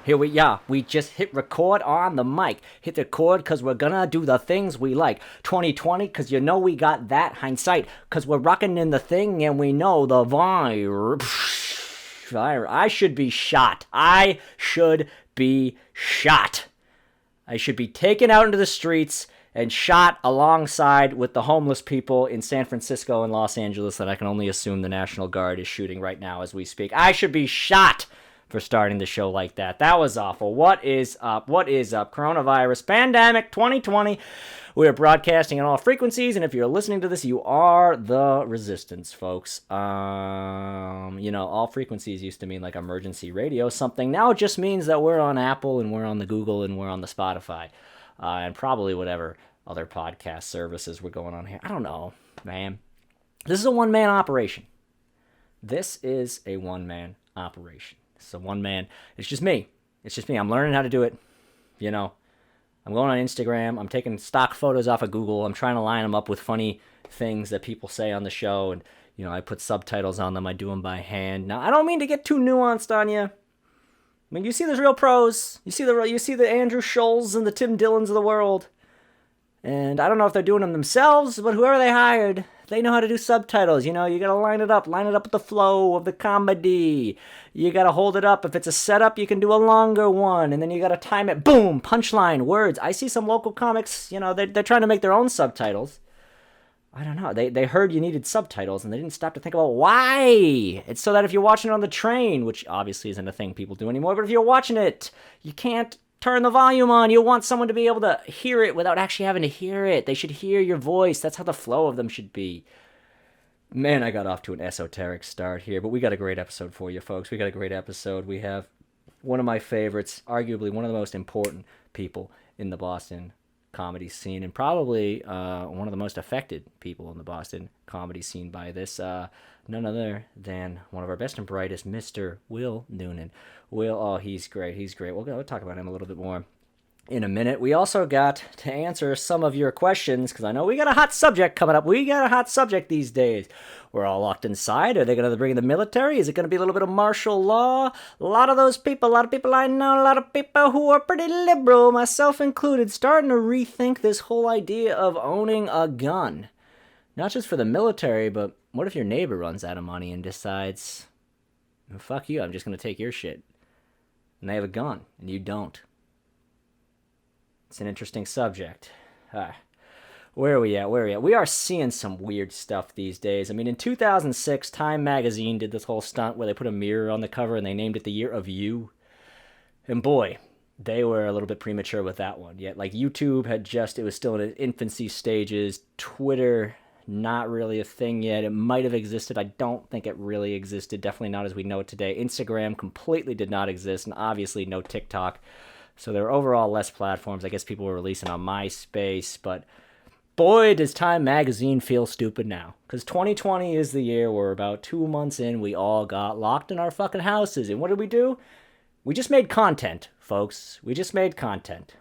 We just hit record on the mic. Hit record because we're gonna do the things we like. 2020 because you know we got that hindsight because we're rocking in the thing and we know the virus. I should be shot. I should be shot. I should be taken out into the streets and shot alongside with the homeless people in San Francisco and Los Angeles that I can only assume the National Guard is shooting right now as we speak. I should be shot for starting the show like that. That was awful. What is up? What is up? Coronavirus pandemic 2020. We are broadcasting on all frequencies, and if you're listening to this, you are the resistance, folks. All frequencies used to mean like emergency radio something. Now it just means that we're on Apple and we're on the Google and we're on the Spotify. And probably whatever other podcast services we're going on here. I don't know, man. This is a one-man operation. This is a one-man operation. It's a one-man. It's just me. It's just me. I'm learning how to do it. I'm going on Instagram. I'm taking stock photos off of Google. I'm trying to line them up with funny things that people say on the show. And, I put subtitles on them. I do them by hand. Now, I don't mean to get too nuanced on you. I mean, you see the real pros. You see the Andrew Schulz and the Tim Dillons of the world. And I don't know if they're doing them themselves, but whoever they hired, they know how to do subtitles. You gotta line it up with the flow of the comedy. You gotta hold it up. If it's a setup, you can do a longer one, and then you gotta time it. Boom, punchline, words. I see some local comics, they're trying to make their own subtitles. I don't know. They heard you needed subtitles, and they didn't stop to think about why. It's so that if you're watching it on the train, which obviously isn't a thing people do anymore, but if you're watching it, you can't turn the volume on. You want someone to be able to hear it without actually having to hear it. They should hear your voice. That's how the flow of them should be. Man, I got off to an esoteric start here, but we got a great episode for you, folks. We got a great episode. We have one of my favorites, arguably one of the most important people in the Boston comedy scene, and probably one of the most affected people in the Boston comedy scene by this. None other than one of our best and brightest, Mr. Will Noonan. Will, he's great. We'll talk about him a little bit more in a minute. We also got to answer some of your questions, because I know we got a hot subject coming up. We got a hot subject these days. We're all locked inside. Are they going to bring in the military? Is it going to be a little bit of martial law? A lot of people I know, a lot of people who are pretty liberal, myself included, starting to rethink this whole idea of owning a gun. Not just for the military, but what if your neighbor runs out of money and decides, fuck you, I'm just going to take your shit. And they have a gun, and you don't. It's an interesting subject. Where are we at? We are seeing some weird stuff these days. I mean, in 2006, Time magazine did this whole stunt where they put a mirror on the cover and they named it the Year of You. And boy, they were a little bit premature with that one. Yet, YouTube it was still in its infancy stages. Twitter, not really a thing yet. It might have existed. I don't think it really existed. Definitely not as we know it today. Instagram completely did not exist, and obviously no TikTok. So there were overall less platforms. I guess people were releasing on MySpace, but boy, does Time magazine feel stupid now. Because 2020 is the year where about 2 months in, we all got locked in our fucking houses. And what did we do? We just made content, folks. We just made content.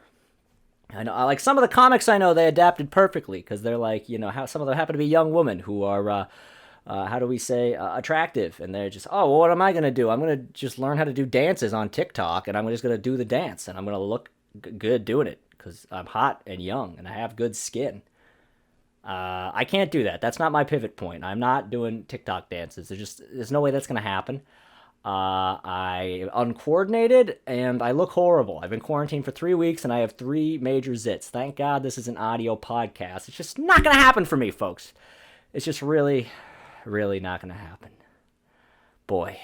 I know, some of the comics I know, they adapted perfectly, because they're some of them happen to be young women who are, attractive, and they're just, well, what am I going to do? I'm going to just learn how to do dances on TikTok, and I'm just going to do the dance, and I'm going to look good doing it, because I'm hot and young, and I have good skin. I can't do that. That's not my pivot point. I'm not doing TikTok dances. There's no way that's going to happen. I uncoordinated, and I look horrible. I've been quarantined for 3 weeks, and I have 3 major zits. Thank God this is an audio podcast. It's just not going to happen for me, folks. It's just really, really not going to happen. Boy,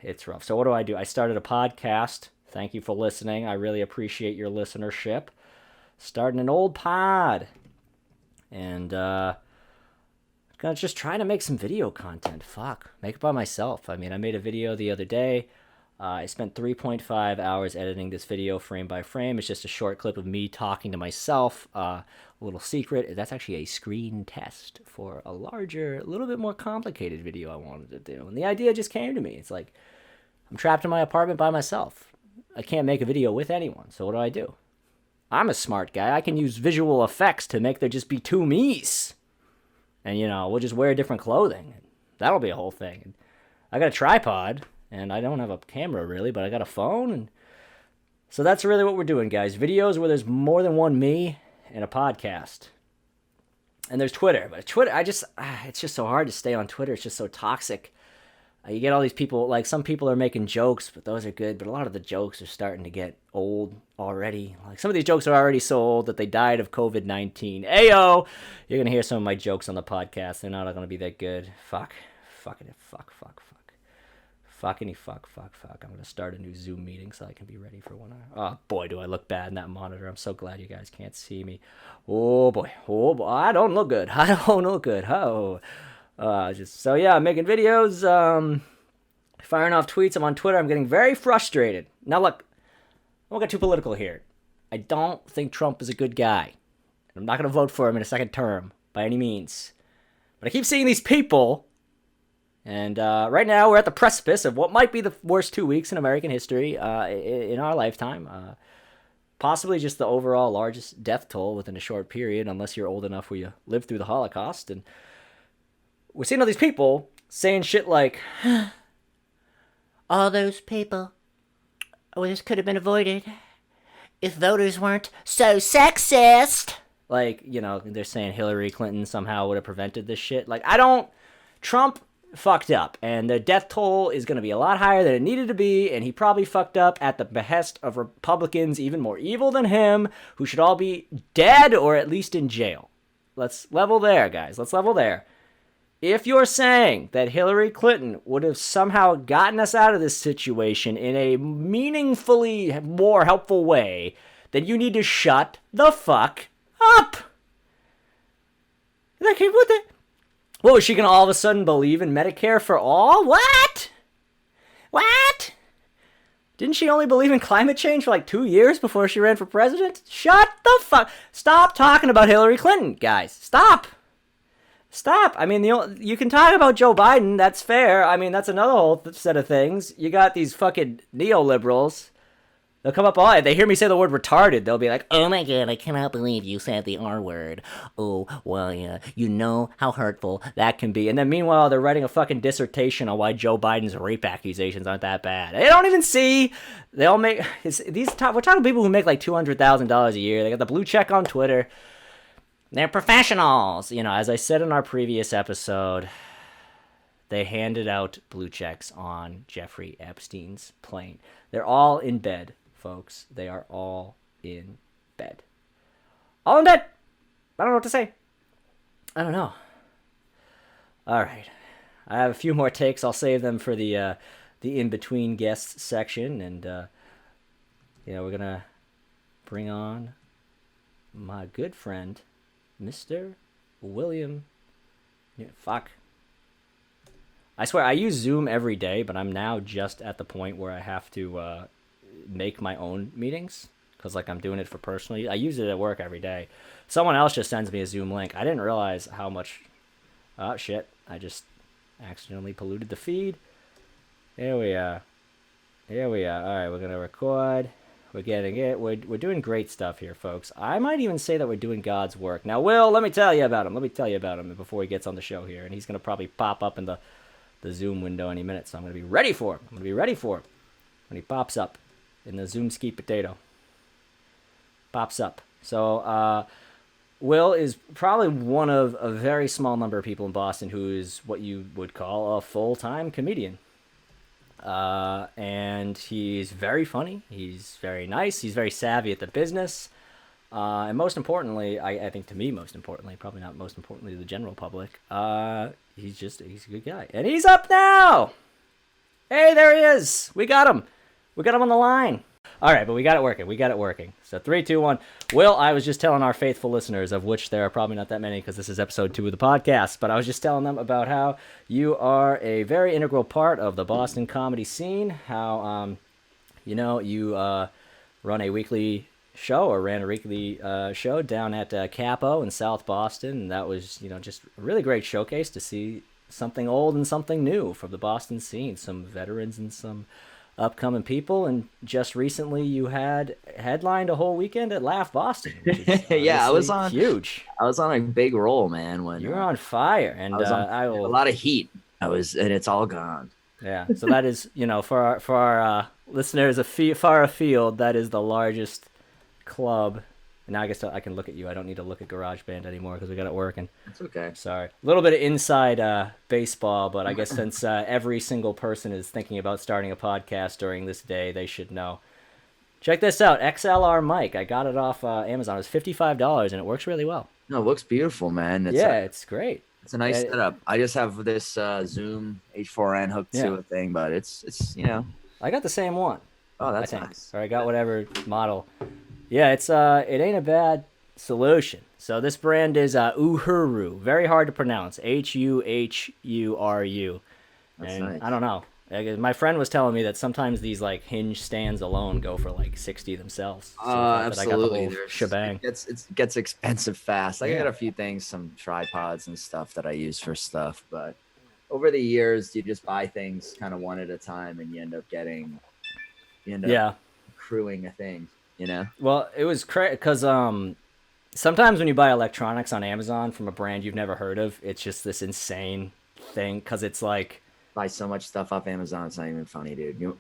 it's rough. So what do? I started a podcast. Thank you for listening. I really appreciate your listenership. Starting an old pod. And, gonna just try to make some video content. Make it by myself. I mean, I made a video the other day. I spent 3.5 hours editing this video frame by frame. It's just a short clip of me talking to myself. A little secret, that's actually a screen test for a larger, a little bit more complicated video I wanted to do. And the idea just came to me. It's like, I'm trapped in my apartment by myself. I can't make a video with anyone, so what do? I'm a smart guy. I can use visual effects to make there just be 2 me's. And, we'll just wear different clothing. That'll be a whole thing. I got a tripod, and I don't have a camera really, but I got a phone, and So that's really what we're doing, guys. Videos where there's more than one me and a podcast. And there's Twitter. But Twitter, it's just so hard to stay on Twitter. It's just so toxic. You get all these people, like some people are making jokes, but those are good. But a lot of the jokes are starting to get old already. Like some of these jokes are already so old that they died of COVID-19. Ayo! You're going to hear some of my jokes on the podcast. They're not going to be that good. Fuck. Fucking fuck. Fuckity fuck. I'm going to start a new Zoom meeting so I can be ready for one. Oh, boy, do I look bad in that monitor. I'm so glad you guys can't see me. Oh, boy. I don't look good. Oh. I'm making videos, firing off tweets. I'm on Twitter. I'm getting very frustrated. Now, look, I won't get too political here. I don't think Trump is a good guy. I'm not going to vote for him in a second term by any means. But I keep seeing these people, and right now we're at the precipice of what might be the worst 2 weeks in American history in our lifetime. Possibly just the overall largest death toll within a short period, unless you're old enough where you lived through the Holocaust. And we're seeing all these people saying shit like, all those people, this could have been avoided if voters weren't so sexist. Like, they're saying Hillary Clinton somehow would have prevented this shit. Like, Trump fucked up, and the death toll is going to be a lot higher than it needed to be, and he probably fucked up at the behest of Republicans even more evil than him, who should all be dead or at least in jail. Let's level there, guys. Let's level there. If you're saying that Hillary Clinton would have somehow gotten us out of this situation in a meaningfully more helpful way, then you need to shut the fuck up. Like, what, was she going to all of a sudden believe in Medicare for all? What? Didn't she only believe in climate change for like 2 years before she ran for president? Shut the fuck. Stop talking about Hillary Clinton, guys. Stop. I mean, you can talk about Joe Biden. That's fair. I mean, that's another whole set of things. You got these fucking neoliberals. They'll come up they hear me say the word retarded. They'll be like, oh my God, I cannot believe you said the R word. Oh, well, yeah, you know how hurtful that can be. And then meanwhile, they're writing a fucking dissertation on why Joe Biden's rape accusations aren't that bad. They don't even see. They all make, we're talking people who make like $200,000 a year. They got the blue check on Twitter. They're professionals. As I said in our previous episode, they handed out blue checks on Jeffrey Epstein's plane. They're all in bed, folks. They are all in bed. All in bed. I don't know what to say. I don't know. All right. I have a few more takes. I'll save them for the in-between guests section. And, we're going to bring on my good friend, Mr. William. Fuck. I swear, I use Zoom every day, but I'm now just at the point where I have to make my own meetings. Because, I'm doing it for personally. I use it at work every day. Someone else just sends me a Zoom link. I didn't realize how much... Oh, shit. I just accidentally polluted the feed. Here we are. All right, we're going to record. We're getting it. We're doing great stuff here, folks. I might even say that we're doing God's work. Now, Will, let me tell you about him before he gets on the show here. And he's going to probably pop up in the Zoom window any minute, so I'm going to be ready for him. When he pops up in the Zoom ski potato. Pops up. So, Will is probably one of a very small number of people in Boston who is what you would call a full-time comedian. And he's very funny. He's very nice. He's very savvy at the business. And most importantly, I think to me, most importantly, probably not most importantly to the general public, he's a good guy. And he's up now! Hey, there he is! We got him on the line. All right, but we got it working. So 3, 2, 1. Will, I was just telling our faithful listeners, of which there are probably not that many because this is episode 2 of the podcast, but I was just telling them about how you are a very integral part of the Boston comedy scene, how, you run a weekly show or ran a weekly show down at Capo in South Boston. And that was, just a really great showcase to see something old and something new from the Boston scene, some veterans and some upcoming people. And just recently you had headlined a whole weekend at Laugh Boston, which is yeah, I was on huge. I was on a big roll, man. When you were on fire, and a lot of heat. And it's all gone. Yeah, so that is, for our listeners far afield, that is the largest club. Now I guess I can look at you. I don't need to look at GarageBand anymore because we got it working. That's okay. Sorry. A little bit of inside baseball, but I guess since every single person is thinking about starting a podcast during this day, they should know. Check this out. XLR mic. I got it off Amazon. It was $55 and it works really well. No, it looks beautiful, man. It's great. It's a nice setup. I just have this Zoom H4n hooked to a thing, but it's I got the same one. Oh, that's nice. Or I got whatever model. Yeah, it's it ain't a bad solution. So this brand is Uhuru. Very hard to pronounce. Huhuru. And nice. I don't know. My friend was telling me that sometimes these like hinge stands alone go for like 60 themselves. So absolutely. I got the whole shebang. It gets expensive fast. I got a few things, some tripods and stuff that I use for stuff, but over the years you just buy things kind of one at a time and you end up accruing a thing, you know? Well, it was crazy because sometimes when you buy electronics on Amazon from a brand you've never heard of, it's just this insane thing because it's like buy so much stuff off Amazon, it's not even funny, dude.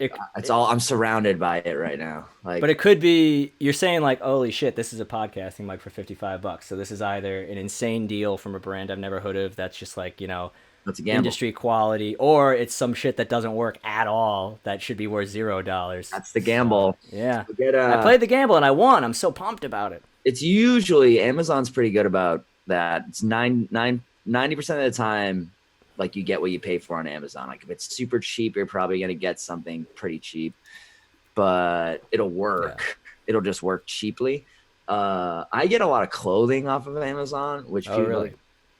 I'm surrounded by it right now. Like, but it could be you're saying like, holy shit, this is a podcasting mic for $55. So this is either an insane deal from a brand I've never heard of that's just like, that's a gamble. Industry quality, or it's some shit that doesn't work at all that should be worth $0. That's the gamble. So, yeah. I played the gamble and I won. I'm so pumped about it. It's usually Amazon's pretty good about that. It's 90% of the time, like you get what you pay for on Amazon. Like if it's super cheap, you're probably gonna get something pretty cheap, but it'll work. Yeah. It'll just work cheaply. I get a lot of clothing off of Amazon, which really?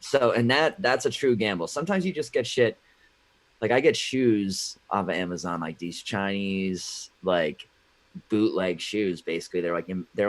So, and that's a true gamble. Sometimes you just get shit. Like I get shoes off of Amazon, like these Chinese, like bootleg shoes. Basically, they're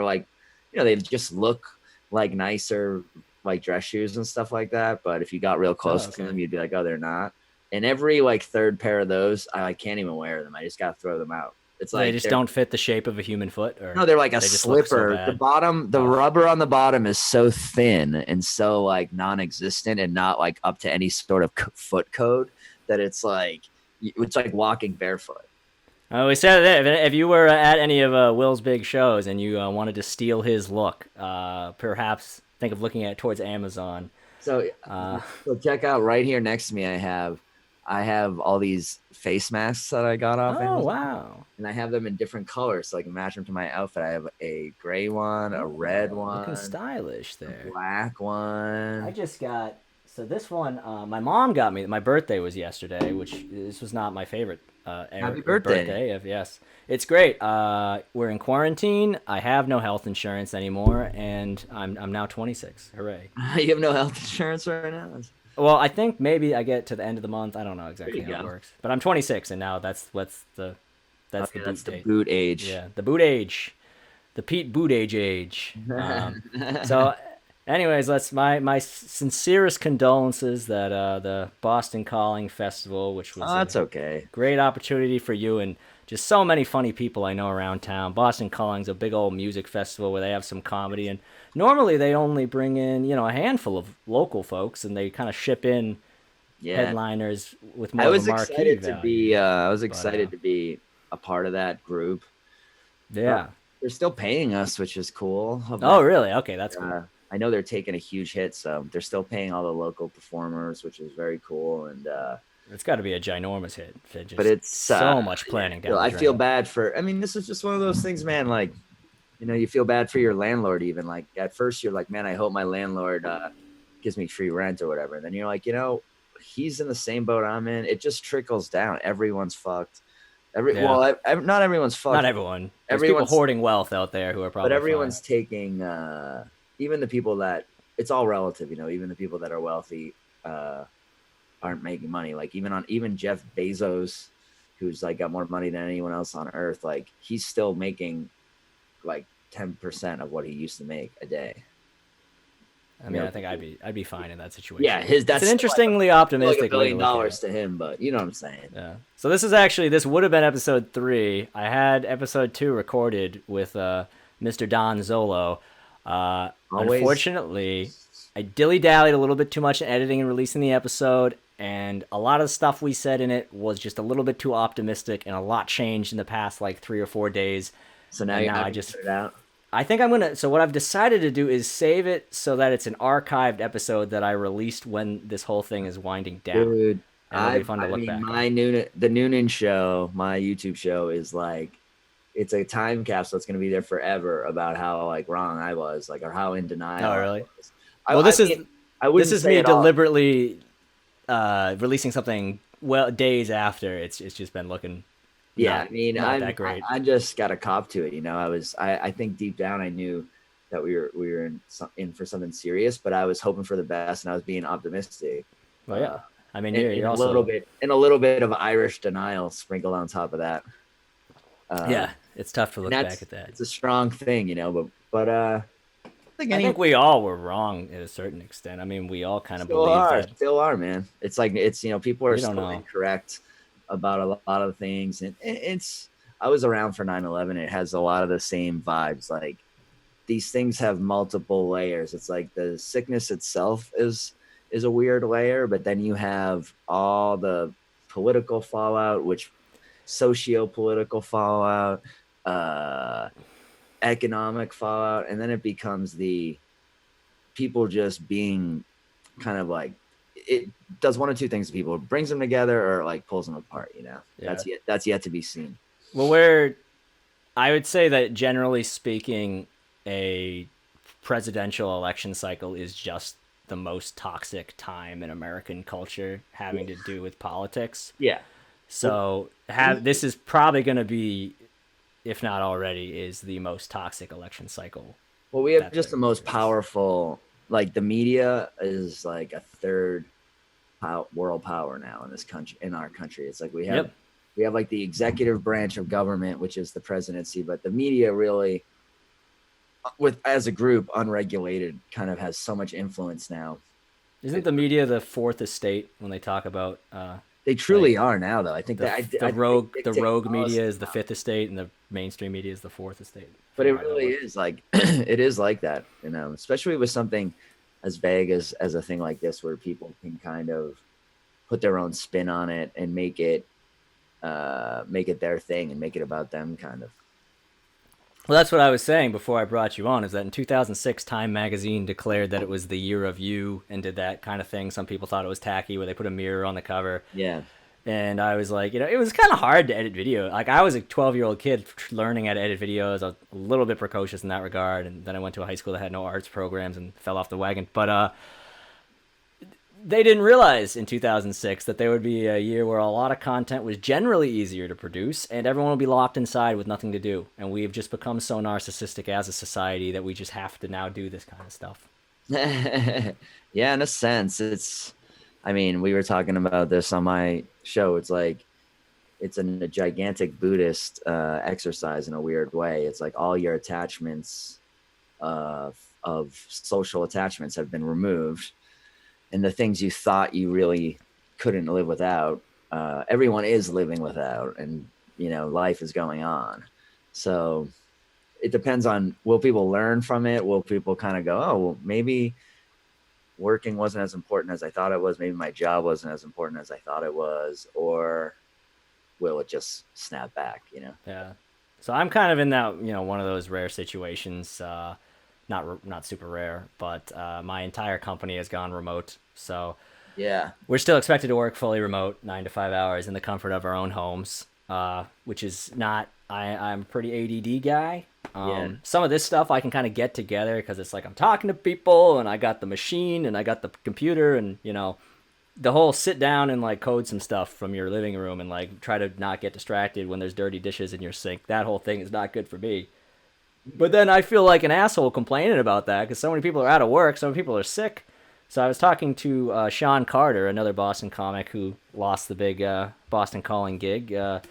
like, they just look like nicer, like dress shoes and stuff like that. But if you got real close to them, you'd be like, oh, they're not. And every like third pair of those, I can't even wear them. I just got to throw them out. It's like they just don't fit the shape of a human foot, or no, they're like a slipper. So the rubber on the bottom is so thin and so like non-existent and not like up to any sort of foot code that it's like walking barefoot. We said that if you were at any of Will's big shows and you wanted to steal his look, perhaps think of looking at towards Amazon. So check out right here next to me. I have all these face masks that I got off Amazon. Oh, wow. And I have them in different colors so I can match them to my outfit. I have a gray one, a red one. Looking stylish there. A black one. I just got, so this one, my mom got me, my birthday was yesterday, which this was not my favorite Happy birthday. Yes. It's great. We're in quarantine. I have no health insurance anymore, and I'm now 26. Hooray. You have no health insurance right now? Well, I think maybe I get to the end of the month. I don't know exactly how it works, but I'm 26, and now that's the boot age. Yeah, the boot age, the Pete Buttigieg age. So, anyways, my sincerest condolences that the Boston Calling Festival, which was that's okay, great opportunity for you and just so many funny people I know around town. Boston Calling's a big old music festival where they have some comedy, and normally they only bring in, a handful of local folks, and they kind of ship in headliners with more of a marquee value. I was excited to be a part of that group. Yeah. They're still paying us, which is cool. Oh, really? Okay, that's cool. I know they're taking a huge hit, so they're still paying all the local performers, which is very cool. And it's got to be a ginormous hit. But it's so much planning down the drain. I feel bad this is just one of those things, man. Like, you feel bad for your landlord even. Like, at first you're like, man, I hope my landlord gives me free rent or whatever. And then you're like, he's in the same boat I'm in. It just trickles down. Everyone's fucked. Well, not everyone's fucked. Not everyone. There's people hoarding wealth out there who are probably. But everyone's taking, even the people that, it's all relative, even the people that are wealthy aren't making money. Like even Jeff Bezos, who's like got more money than anyone else on earth, like he's still making like 10% of what he used to make a day. I mean, I think I'd be fine in that situation. Yeah, that's an interestingly optimistic. Like $1 billion to him, but you know what I'm saying. Yeah. So this would have been episode 3. I had episode 2 recorded with Mr. Don Zolo. Unfortunately, I dilly-dallied a little bit too much in editing and releasing the episode, and a lot of the stuff we said in it was just a little bit ttoo optimistic, and a lot changed in the past like 3 or 4 days. So now And you're now not I gonna just put it out. I think I'm gonna. So what I've decided to do is save it so that it's an archived episode that I released when this whole thing is winding down, Dude, and it'll be I fun to I look mean back on. the Noonan show, my YouTube show is like it's a time capsule. It's gonna be there forever about how like wrong I was, like or how in denial Oh, I really? was. Well, I mean, I this wouldn't is say me at all. deliberately releasing something days after it's just been looking Yeah, not I mean, not that great. I just got a cop to it. You know, I think deep down I knew that we were in for something serious, but I was hoping for the best and I was being optimistic. Well, yeah. I mean, And, you're a little also bit and a little bit of Irish denial sprinkled on top of that. yeah. It's tough to And look back at that. it's a strong thing, you know. But I think I any think we all were wrong at a certain extent. I mean, we all kind of believe that. still are, man. It's like it's people are We don't still know. incorrect about a lot of things, and it's. I was around for 9/11. It has a lot of the same vibes. Like these things have multiple layers. It's like the sickness itself is a weird layer, but then you have all the political fallout, which socio-political fallout, economic fallout, and then it becomes the people just being kind of like it does one of two things to people. It brings them together or like pulls them apart, you know. Yeah. That's yet to be seen. Well, I would say that generally speaking, a presidential election cycle is just the most toxic time in American culture having to do with politics. Yeah. So this is probably going to be, if not already, is the most toxic election cycle. Well, we have That's just the right. most powerful, like the media is like a third world power now in this country, in our country. It's like we have like the executive branch of government, which is the presidency, but the media really, as a group, unregulated, kind of has so much influence now. Isn't the media the fourth estate when they talk about They truly are now, though. I think the rogue media is the fifth estate and the mainstream media is the fourth estate? But it really is like it is like that, you know, especially with something as vague as a thing like this, where people can kind of put their own spin on it and make it their thing and make it about them, kind of. Well, that's what I was saying before I brought you on, is that in 2006, Time magazine declared that it was the year of you and did that kind of thing. Some people thought it was tacky where they put a mirror on the cover. Yeah. And I was like, it was kind of hard to edit video. Like, I was a 12-year-old kid learning how to edit videos. I was a little bit precocious in that regard. And then I went to a high school that had no arts programs and fell off the wagon. But they didn't realize in 2006 that there would be a year where a lot of content was generally easier to produce and everyone would be locked inside with nothing to do. And we've just become so narcissistic as a society that we just have to now do this kind of stuff. Yeah, in a sense. I mean, we were talking about this on my show. It's like it's a gigantic Buddhist exercise in a weird way. It's like all your attachments of social attachments have been removed. And the things you thought you really couldn't live without, everyone is living without, and life is going on. So it depends on, will people learn from it? Will people kind of go, oh, well, maybe working wasn't as important as I thought it was. Maybe my job wasn't as important as I thought it was. Or will it just snap back? Yeah. So I'm kind of in that, one of those rare situations. Not super rare, but my entire company has gone remote. So yeah, we're still expected to work fully remote, 9 to 5 hours in the comfort of our own homes, which is not. I'm a pretty ADD guy. Some of this stuff I can kind of get together because it's like I'm talking to people and I got the machine and I got the computer and the whole sit down and like code some stuff from your living room and like try to not get distracted when there's dirty dishes in your sink. That whole thing is not good for me. But then I feel like an asshole complaining about that because so many people are out of work, so many people are sick. So I was talking to Sean Carter, another Boston comic who lost the big Boston Calling gig. I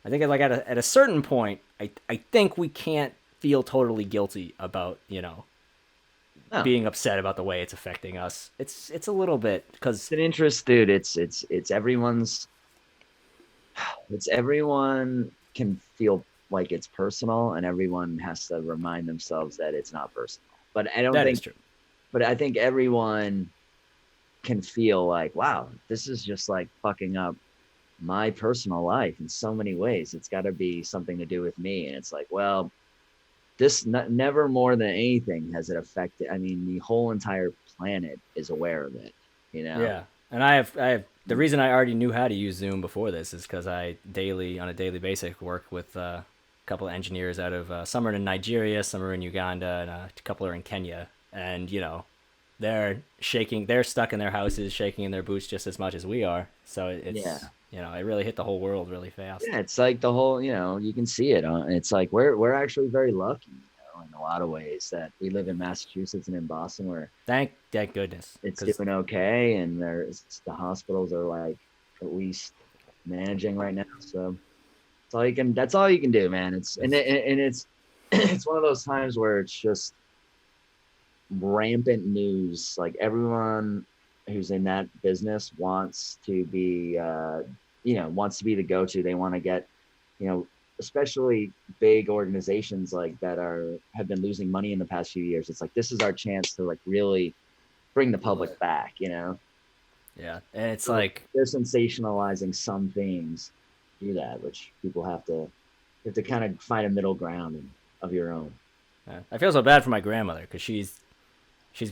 think like at a certain point, I think we can't feel totally guilty about being upset about the way it's affecting us. It's a little bit because it's an interest, dude. It's everyone's. It's everyone can feel like it's personal, and everyone has to remind themselves that it's not personal. But I don't think is true. But I think everyone can feel like, wow, this is just like fucking up my personal life in so many ways. It's got to be something to do with me. And it's like, well, this never more than anything has it affected. I mean, the whole entire planet is aware of it, you know? Yeah, and I have the reason I already knew how to use Zoom before this is because I on a daily basis work with a couple of engineers out of some are in Nigeria, some are in Uganda, and a couple are in Kenya, and they're stuck in their houses, shaking in their boots just as much as we are. So it's Yeah. it really hit the whole world really fast. Yeah, it's like the whole, you can see it. It's like we're actually very lucky, in a lot of ways that we live in Massachusetts and in Boston where Thank goodness. it's 'Cause doing okay, and the hospitals are like at least managing right now. So that's all you can do, man. It's it's one of those times where it's just rampant news. Like everyone who's in that business wants to be the go-to. They want to get, especially big organizations like that have been losing money in the past few years. It's like, this is our chance to like really bring the public back, yeah, and it's So like they're sensationalizing some things through that, which people have to kind of find a middle ground of your own. I feel so bad for my grandmother because she's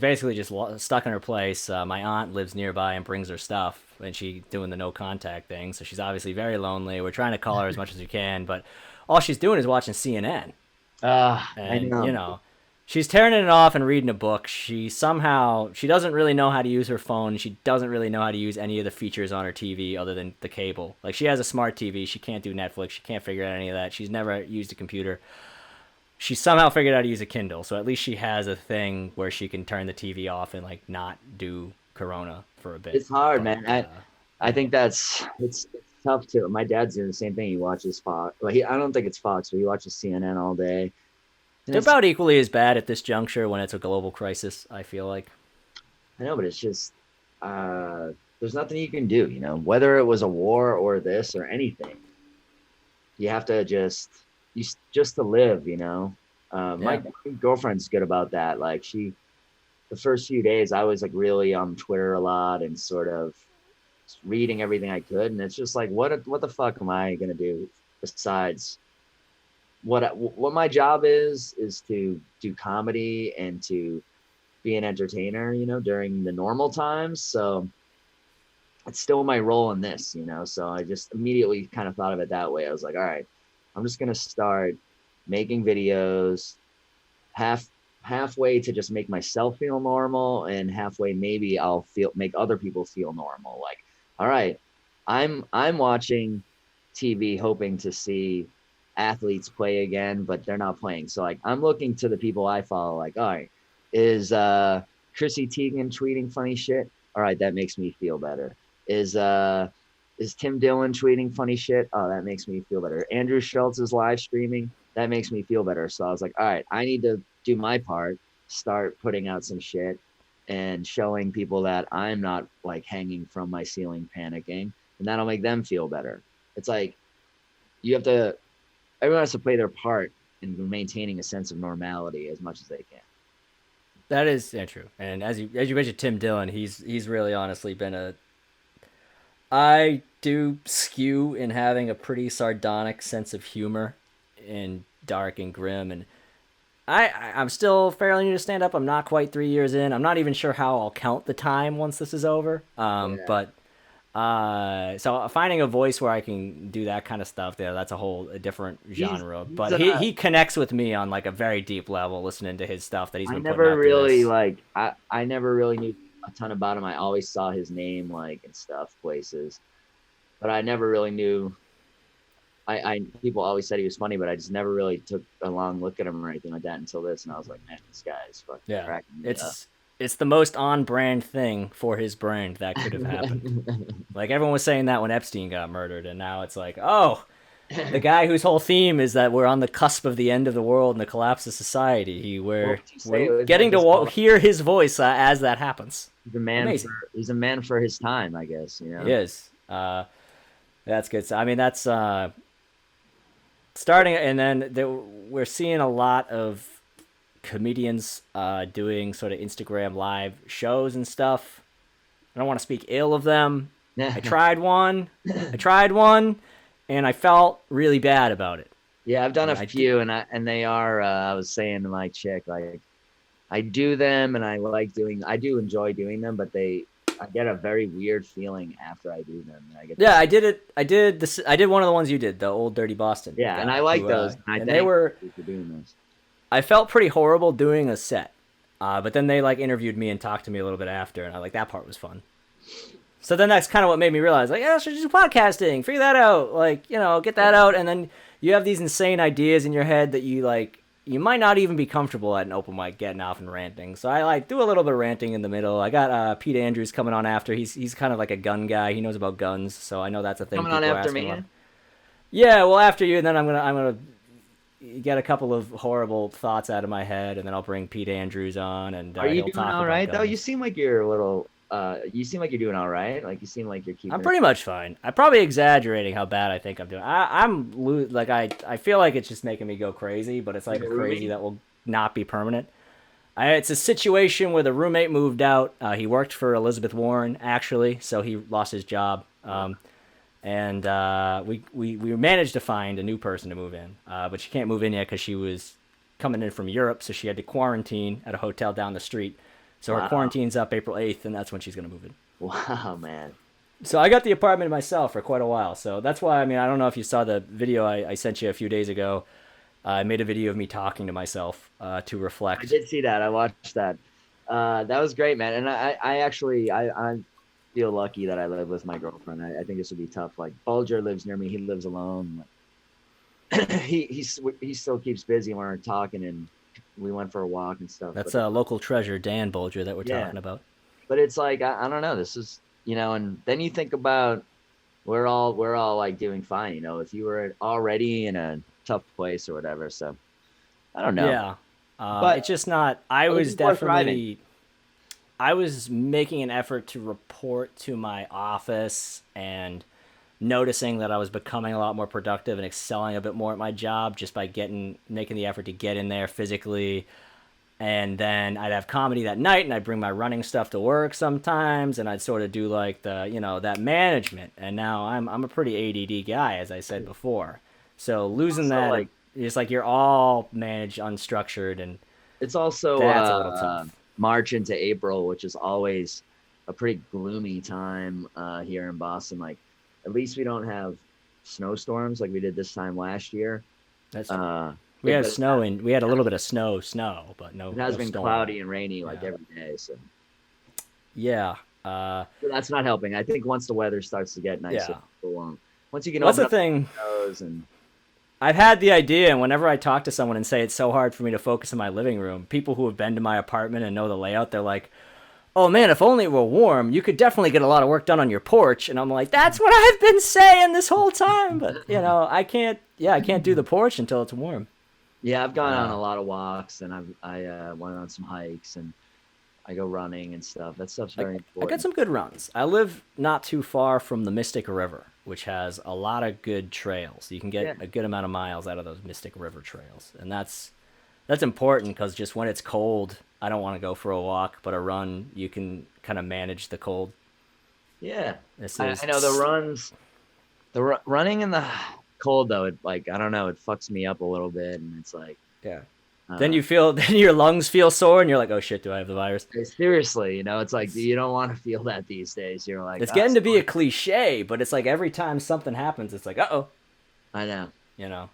basically just stuck in her place. My aunt lives nearby and brings her stuff, and she's doing the no contact thing. So she's obviously very lonely. We're trying to call her as much as we can, but all she's doing is watching CNN. I And know. she's tearing it off and reading a book. She doesn't really know how to use her phone. She doesn't really know how to use any of the features on her TV other than the cable. Like, she has a smart TV. She can't do Netflix. She can't figure out any of that. She's never used a computer. She somehow figured out how to use a Kindle, so at least she has a thing where she can turn the TV off and like not do Corona for a bit. It's hard, But, man. I think it's tough too. My dad's doing the same thing. He watches Fox. Well, I don't think it's Fox, but he watches CNN all day. And they're about equally as bad at this juncture when it's a global crisis, I feel like. I know, but it's just there's nothing you can do. Whether it was a war or this or anything, you have to just to live. My girlfriend's good about that. Like the first few days, I was like really on Twitter a lot and sort of reading everything I could, and it's just like, what the fuck am I gonna do besides what my job is to do comedy and to be an entertainer, during the normal times. So it's still my role in this, so I just immediately kind of thought of it that way. I was like, all right, I'm just gonna start making videos halfway to just make myself feel normal, and halfway maybe I'll make other people feel normal. Like, all right, I'm watching TV hoping to see athletes play again, but they're not playing. So like, I'm looking to the people I follow, like, all right, is Chrissy Teigen tweeting funny shit? All right, that makes me feel better. Is Tim Dillon tweeting funny shit? Oh, that makes me feel better. Andrew Schultz is live streaming. That makes me feel better. So I was like, all right, I need to do my part, start putting out some shit and showing people that I'm not like hanging from my ceiling panicking, and that'll make them feel better. It's like everyone has to play their part in maintaining a sense of normality as much as they can. That is true. And as you mentioned, Tim Dillon, he's really honestly been I do skew in having a pretty sardonic sense of humor and dark and grim, and I'm still fairly new to stand up. I'm not quite 3 years in. I'm not even sure how I'll count the time once this is over. But so finding a voice where I can do that kind of stuff there, that's a different genre. But he connects with me on like a very deep level, listening to his stuff that he's been putting out. I never really knew a ton about him. I always saw his name like and stuff places, but I never really knew. People always said he was funny, but I just never really took a long look at him or anything like that until this, and I was like, man, this guy is fucking cracking me up. It's the most on-brand thing for his brand that could have happened. Like, everyone was saying that when Epstein got murdered, and now it's like, oh, the guy whose whole theme is that we're on the cusp of the end of the world and the collapse of society. We're getting to hear his voice as that happens. He's a man. He's a man for his time, I guess. He is. That's good. So, I mean, that's starting, and then we're seeing a lot of comedians doing sort of Instagram live shows and stuff. I don't want to speak ill of them. Yeah. I tried one, and I felt really bad about it. Yeah, I've done a I few, and they are. I was saying to my chick, like, I do them, and I do enjoy doing them, but I get a very weird feeling after I do them. And I get Yeah, I did it. I did this. I did one of the ones you did, the Old Dirty Boston. yeah, guy, and I like who, those, and I and thank they were. you for doing those. I felt pretty horrible doing a set, but then they like interviewed me and talked to me a little bit after, and I like that part was fun. So then that's kind of what made me realize, like, yeah, I should do podcasting, figure that out, like, get that out, and then you have these insane ideas in your head that you might not even be comfortable at an open mic getting off and ranting. So I like do a little bit of ranting in the middle. I got Pete Andrews coming on after. He's kind of like a gun guy. He knows about guns, so I know that's a thing. Coming on after me. Yeah, well, after you, and then I'm gonna get a couple of horrible thoughts out of my head, and then I'll bring Pete Andrews on, and Are you he'll doing talk all about right though? guns. You seem like you're a little. You seem like you're doing all right. Like you seem like you're keeping. I'm pretty much fine. I'm probably exaggerating how bad I think I'm doing. I feel like it's just making me go crazy, but it's like a crazy that will not be permanent. It's a situation where the roommate moved out. He worked for Elizabeth Warren actually, so he lost his job. And we managed to find a new person to move in, but she can't move in yet because she was coming in from Europe, so she had to quarantine at a hotel down the street. So her quarantine's up April 8th, and that's when she's going to move in. Wow, man. So I got the apartment myself for quite a while. So that's why, I don't know if you saw the video I sent you a few days ago. I made a video of me talking to myself to reflect. I did see that. I watched that. That was great, man. And I feel lucky that I live with my girlfriend. I think this would be tough. Like Bulger lives near me. He lives alone. he still keeps busy when we're talking, and we went for a walk and stuff. That's a local treasure, Dan Bulger, that we're talking about. But it's like I don't know. This is and then you think about we're all like doing fine. If you were already in a tough place or whatever. So I don't know. Yeah, but it's just not. I was making an effort to report to my office and noticing that I was becoming a lot more productive and excelling a bit more at my job just by making the effort to get in there physically. And then I'd have comedy that night, and I'd bring my running stuff to work sometimes, and I'd sort of do like that management. And now I'm a pretty ADD guy, as I said before. So losing that, like, it's like you're all managed, unstructured, and it's also that's a little tough. March into April, which is always a pretty gloomy time here in Boston. Like, at least we don't have snowstorms like we did this time last year. That's we had snow, and we had a little bit of snow, but no. It has been storm. cloudy and rainy like every day. So yeah, so that's not helping. I think once the weather starts to get nicer, once you can What's open the up thing? the windows and I've had the idea, and whenever I talk to someone and say it's so hard for me to focus in my living room, people who have been to my apartment and know the layout, they're like, oh man, if only it were warm, you could definitely get a lot of work done on your porch. And I'm like, that's what I've been saying this whole time. But, I can't do the porch until it's warm. Yeah, I've gone on a lot of walks, and I went on some hikes, and I go running and stuff. That stuff's very important. I got some good runs. I live not too far from the Mystic River, which has a lot of good trails. You can get a good amount of miles out of those Mystic River trails. And that's important because just when it's cold, I don't want to go for a walk, but a run, you can kind of manage the cold. Yeah. I know the running in the cold, though, it I don't know, it fucks me up a little bit, and it's like, yeah. Then your lungs feel sore, and you're like, oh shit, do I have the virus? Seriously, it's like, you don't want to feel that these days. You're like, it's getting to be a cliche, but it's like every time something happens, it's like, uh-oh. I know.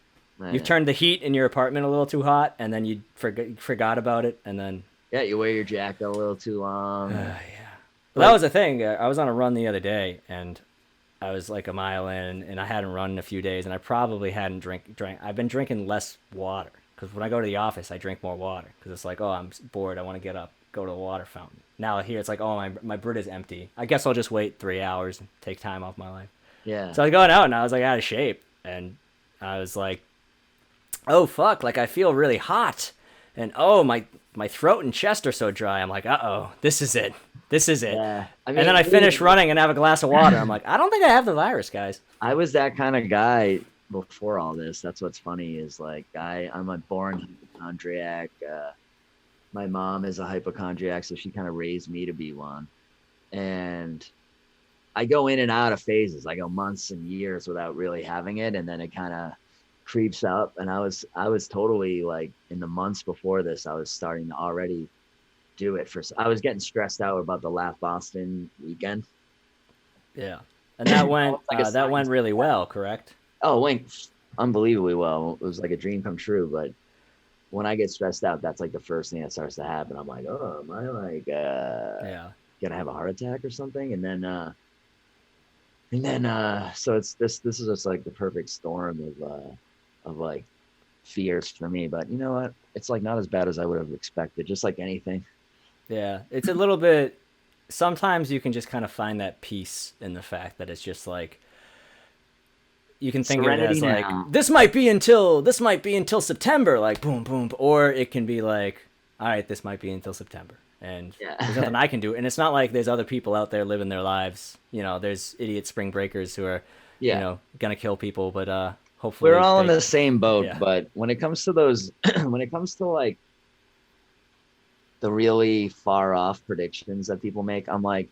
You've turned the heat in your apartment a little too hot, and then you forgot about it, and then... Yeah, you wear your jacket a little too long. Yeah. Well, that was the thing. I was on a run the other day, and I was like a mile in, and I hadn't run in a few days, and I probably hadn't drank. I've been drinking less water, because when I go to the office, I drink more water, because it's like, oh, I'm bored, I want to get up, go to the water fountain. Now here, it's like, oh, my Brita's empty. I guess I'll just wait 3 hours and take time off my life. Yeah. So I was going out, and I was like out of shape, and I was like, oh, fuck, like I feel really hot, and oh, my throat and chest are so dry. I'm like, uh-oh, this is it. Yeah. And then I finish running and have a glass of water. I'm like, I don't think I have the virus, guys. I was that kind of guy before all this. That's what's funny is like I'm a born hypochondriac. My mom is a hypochondriac, so she kind of raised me to be one. and I go in and out of phases. I go months and years without really having it, and then it kind of creeps up. And I was totally like in the months before this, I was starting to already do it for. I was getting stressed out about the Laugh Boston weekend. Yeah, and that went Like a that went science- really well, correct? Oh, went unbelievably well. It was like a dream come true. But when I get stressed out, that's like the first thing that starts to happen. I'm like, oh, am I like Yeah. gonna have a heart attack or something? And then so it's this is just like the perfect storm of like fears for me. But you know what? It's like not as bad as I would have expected, just like anything. Yeah, it's a little bit. Sometimes you can just kind of find that peace in the fact that it's just like you can think of it Serenity as like now. this might be until September, like boom boom, or it can be like, all right, this might be until September, and Yeah. there's nothing I can do. And it's not like there's other people out there living their lives. You know, there's idiot spring breakers who are, Yeah. you know, gonna kill people, but hopefully We're all in they- the same boat, yeah. but when it comes to those when it comes to like the really far off predictions that people make, I'm like,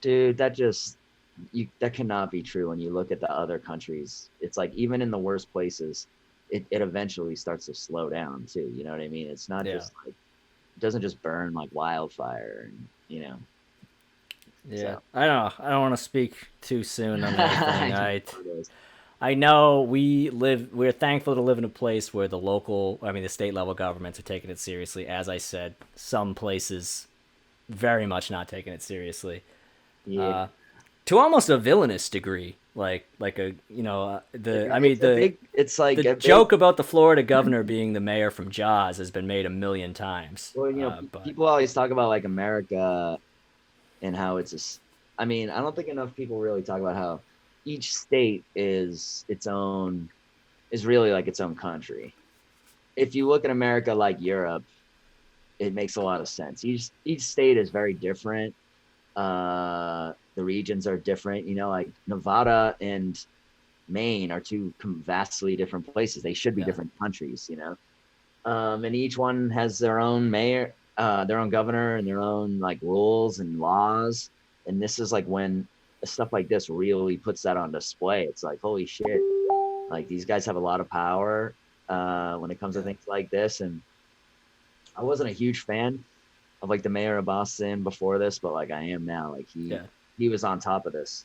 dude, that cannot be true. When you look at the other countries, it's like even in the worst places, it eventually starts to slow down too. You know what I mean? It's not Yeah. just like it doesn't just burn like wildfire, and you know. Yeah, So. I don't know. I don't want to speak too soon on anything. I I know we're thankful to live in a place where the state level governments are taking it seriously. As I said, some places very much not taking it seriously. Yeah. To almost a villainous degree. Like a, you know, It's like the a big- joke about the Florida governor being the mayor from Jaws has been made a million times. Well, you know, But people always talk about like America and how I mean, I don't think enough people really talk about how each state is really like its own country. If you look at America like Europe, it makes a lot of sense. Each state is very different. The regions are different. You know, like Nevada and Maine are two vastly different places. They should be different countries. You know, and each one has their own mayor, their own governor, and their own like rules and laws. And this is like when stuff like this really puts that on display. It's like, holy shit, like these guys have a lot of power when it comes to things like this. And I wasn't a huge fan of like the mayor of Boston before this, but like I am now. Like he was on top of this.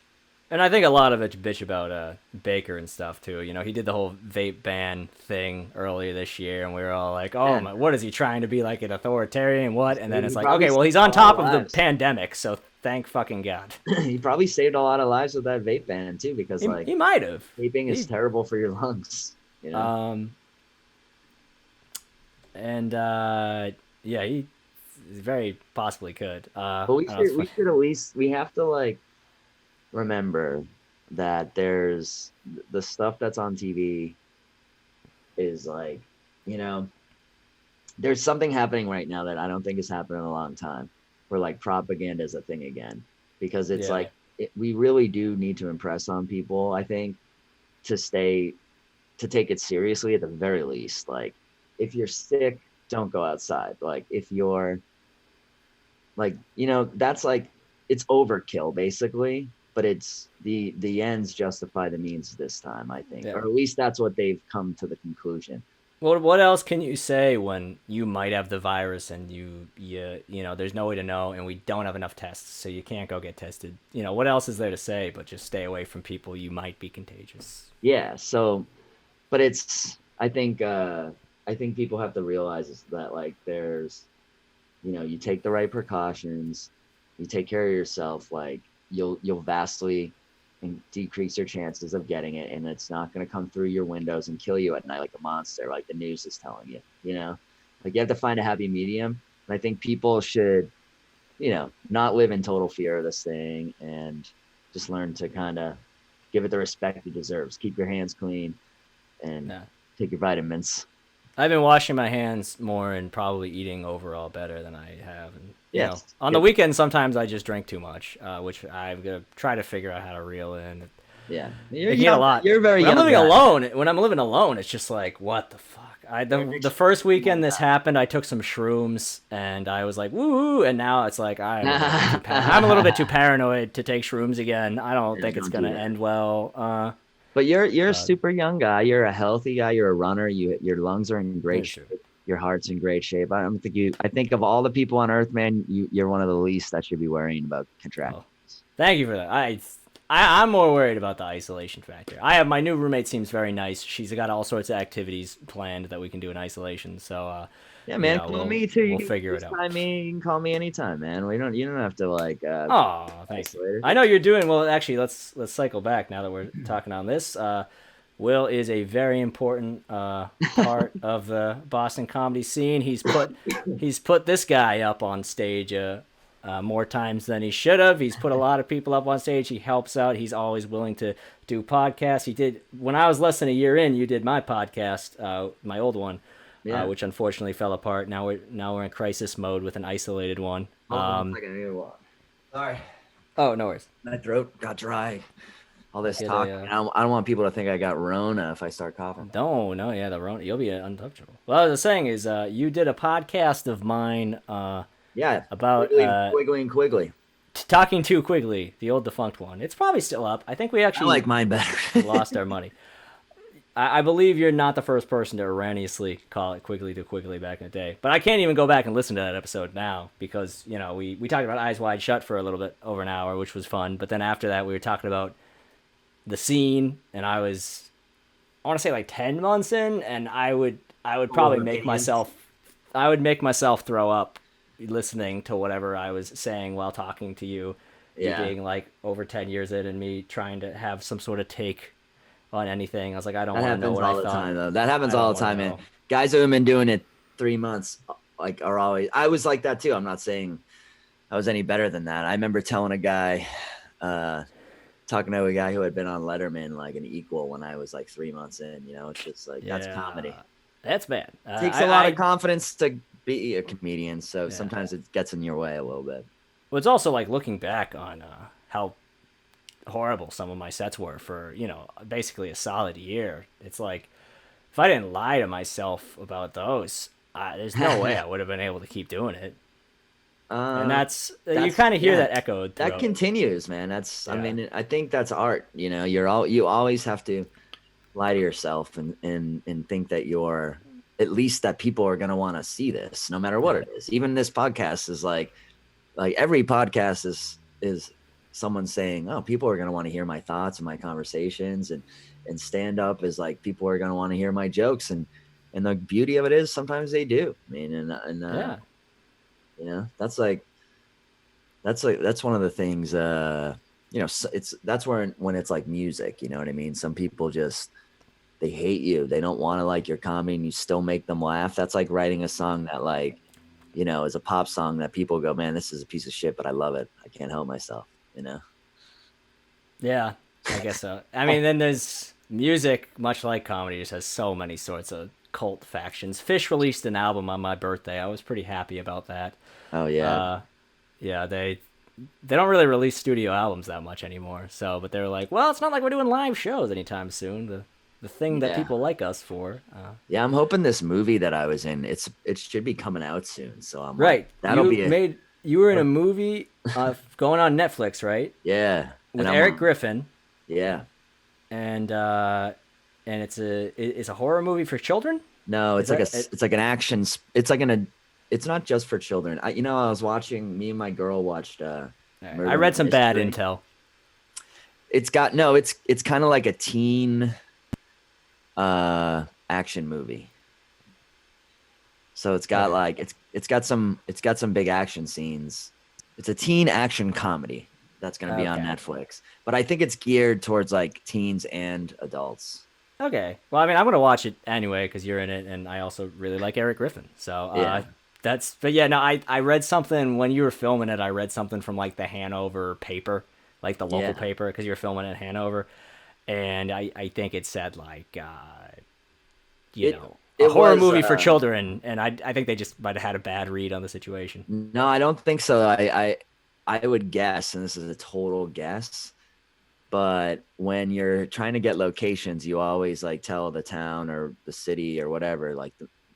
And I think a lot of it's bitch about Baker and stuff too. You know, he did the whole vape ban thing earlier this year, and we were all like, "Oh my, what is he trying to be, like an authoritarian? What?" And then it's like, okay, well, he's on top of the pandemic, so thank fucking God. He probably saved a lot of lives with that vape ban too, because he might have. Vaping is terrible for your lungs. You know? Yeah, he very possibly could. But we should at least, we have to like remember that there's the stuff that's on TV is like, you know, there's something happening right now that I don't think has happened in a long time, where like propaganda is a thing again, because it's like we really do need to impress on people, I think, to take it seriously at the very least. Like if you're sick, don't go outside. Like if you're like, you know, that's like, it's overkill basically, but it's the ends justify the means this time, I think, or at least that's what they've come to the conclusion. Well, what else can you say when you might have the virus and you know, there's no way to know, and we don't have enough tests, so you can't go get tested. You know, what else is there to say but just stay away from people you might be contagious? Yeah. So, but I think people have to realize is that like there's, you know, you take the right precautions, you take care of yourself, like you'll vastly decrease your chances of getting it, and it's not going to come through your windows and kill you at night like a monster, like the news is telling you. You know, like you have to find a happy medium. And I think people should, you know, not live in total fear of this thing, and just learn to kind of give it the respect it deserves. Keep your hands clean, and take your vitamins. I've been washing my hands more and probably eating overall better than I have. And you know, on the weekends, sometimes I just drink too much, which I'm gonna try to figure out how to reel in. Yeah, I get a lot. You're very. When I'm living alone, it's just like, what the fuck? The first weekend this happened, I took some shrooms and I was like, woo! And now it's like I'm a little bit too paranoid to take shrooms again. I don't think it's don't do gonna that. end well. But you're a super young guy. You're a healthy guy. You're a runner. Your lungs are in great That's shape. true. Your heart's in great shape. I don't think you. I think of all the people on Earth, man, you're one of the least that should be worrying about contracting. Thank you for that. I'm more worried about the isolation factor. I have my new roommate seems very nice. She's got all sorts of activities planned that we can do in isolation. So Yeah, man. Call me too. We'll figure it out. FaceTime me. You can call me anytime, man. You don't have to like. Oh, thank you. I know you're doing well. Actually, let's cycle back now that we're talking on this. Will is a very important part of the Boston comedy scene. He's put this guy up on stage more times than he should have. He's put a lot of people up on stage. He helps out. He's always willing to do podcasts. He did when I was less than a year in. You did my podcast, my old one, which unfortunately fell apart. Now we're in crisis mode with an isolated one. Hold on a second, I need to walk. Sorry. Oh, no worries. My throat got dry. All this Get talk. a, I don't want people to think I got Rona if I start coughing. No, yeah, the Rona, you'll be untouchable. Well, what I was saying is, you did a podcast of mine. Yeah. About Quigley and Quigley. Talking to Quigley, the old defunct one. It's probably still up. I think we actually I like mine better. lost our money. I believe you're not the first person to erroneously call it Quigley to Quigley back in the day. But I can't even go back and listen to that episode now because, we talked about Eyes Wide Shut for a little bit over an hour, which was fun. But then after that, we were talking about the scene, and I want to say like 10 months in, and I would probably make myself throw up listening to whatever I was saying while talking to you. Yeah. Being like over 10 years in and me trying to have some sort of take on anything. I was like, I don't want to know what I thought. That happens all the time, though. That happens all the time, man. Guys who have been doing it 3 months, like, are always. I was like that too. I'm not saying I was any better than that. I remember telling a guy, talking to a guy who had been on Letterman, like an equal when I was like 3 months in. It's just like that's comedy. That's bad. It takes a lot of confidence to be a comedian, so sometimes it gets in your way a little bit. Well, it's also like looking back on how horrible some of my sets were for basically a solid year. It's like if I didn't lie to myself about those, there's no way I would have been able to keep doing it. And that's you kind of hear that echoed. That continues, man. I mean, I think that's art. You always have to lie to yourself and think that you're at least that people are gonna want to see this, no matter what it is. Even this podcast is like every podcast is someone saying, "Oh, people are gonna want to hear my thoughts and my conversations," and stand up is like people are gonna want to hear my jokes, and the beauty of it is sometimes they do. I mean, that's one of the things. That's when it's like music. You know what I mean? Some people just. They hate you. They don't want to like your comedy, and you still make them laugh. That's like writing a song that is a pop song that people go, man, this is a piece of shit, but I love it. I can't help myself, Yeah, I guess so. I mean, then there's music, much like comedy, just has so many sorts of cult factions. Fish released an album on my birthday. I was pretty happy about that. Oh, yeah. They don't really release studio albums that much anymore. So, but they're like, well, it's not like we're doing live shows anytime soon. The thing that people like us for. Yeah, I'm hoping this movie that I was in, it should be coming out soon. So I'm right. Like, you were in a movie going on Netflix, right? Yeah. With Eric Griffin. Yeah. And it's a horror movie for children? No, it's like an action. It's not just for children. I was watching. Me and my girl watched. I read some bad intel. It's kind of like a teen action movie. So it's got it's got some big action scenes. It's a teen action comedy that's going to be on Netflix. But I think it's geared towards like teens and adults. Okay. Well, I mean, I'm going to watch it anyway because you're in it, and I also really like Eric Griffin. So I read something when you were filming it. I read something from like the Hanover paper, like the local paper, because you were filming in Hanover. And I think it said like, a horror movie for children. And I think they just might have had a bad read on the situation. No, I don't think so. I would guess, and this is a total guess, But when you're trying to get locations, you always like tell the town or the city or whatever like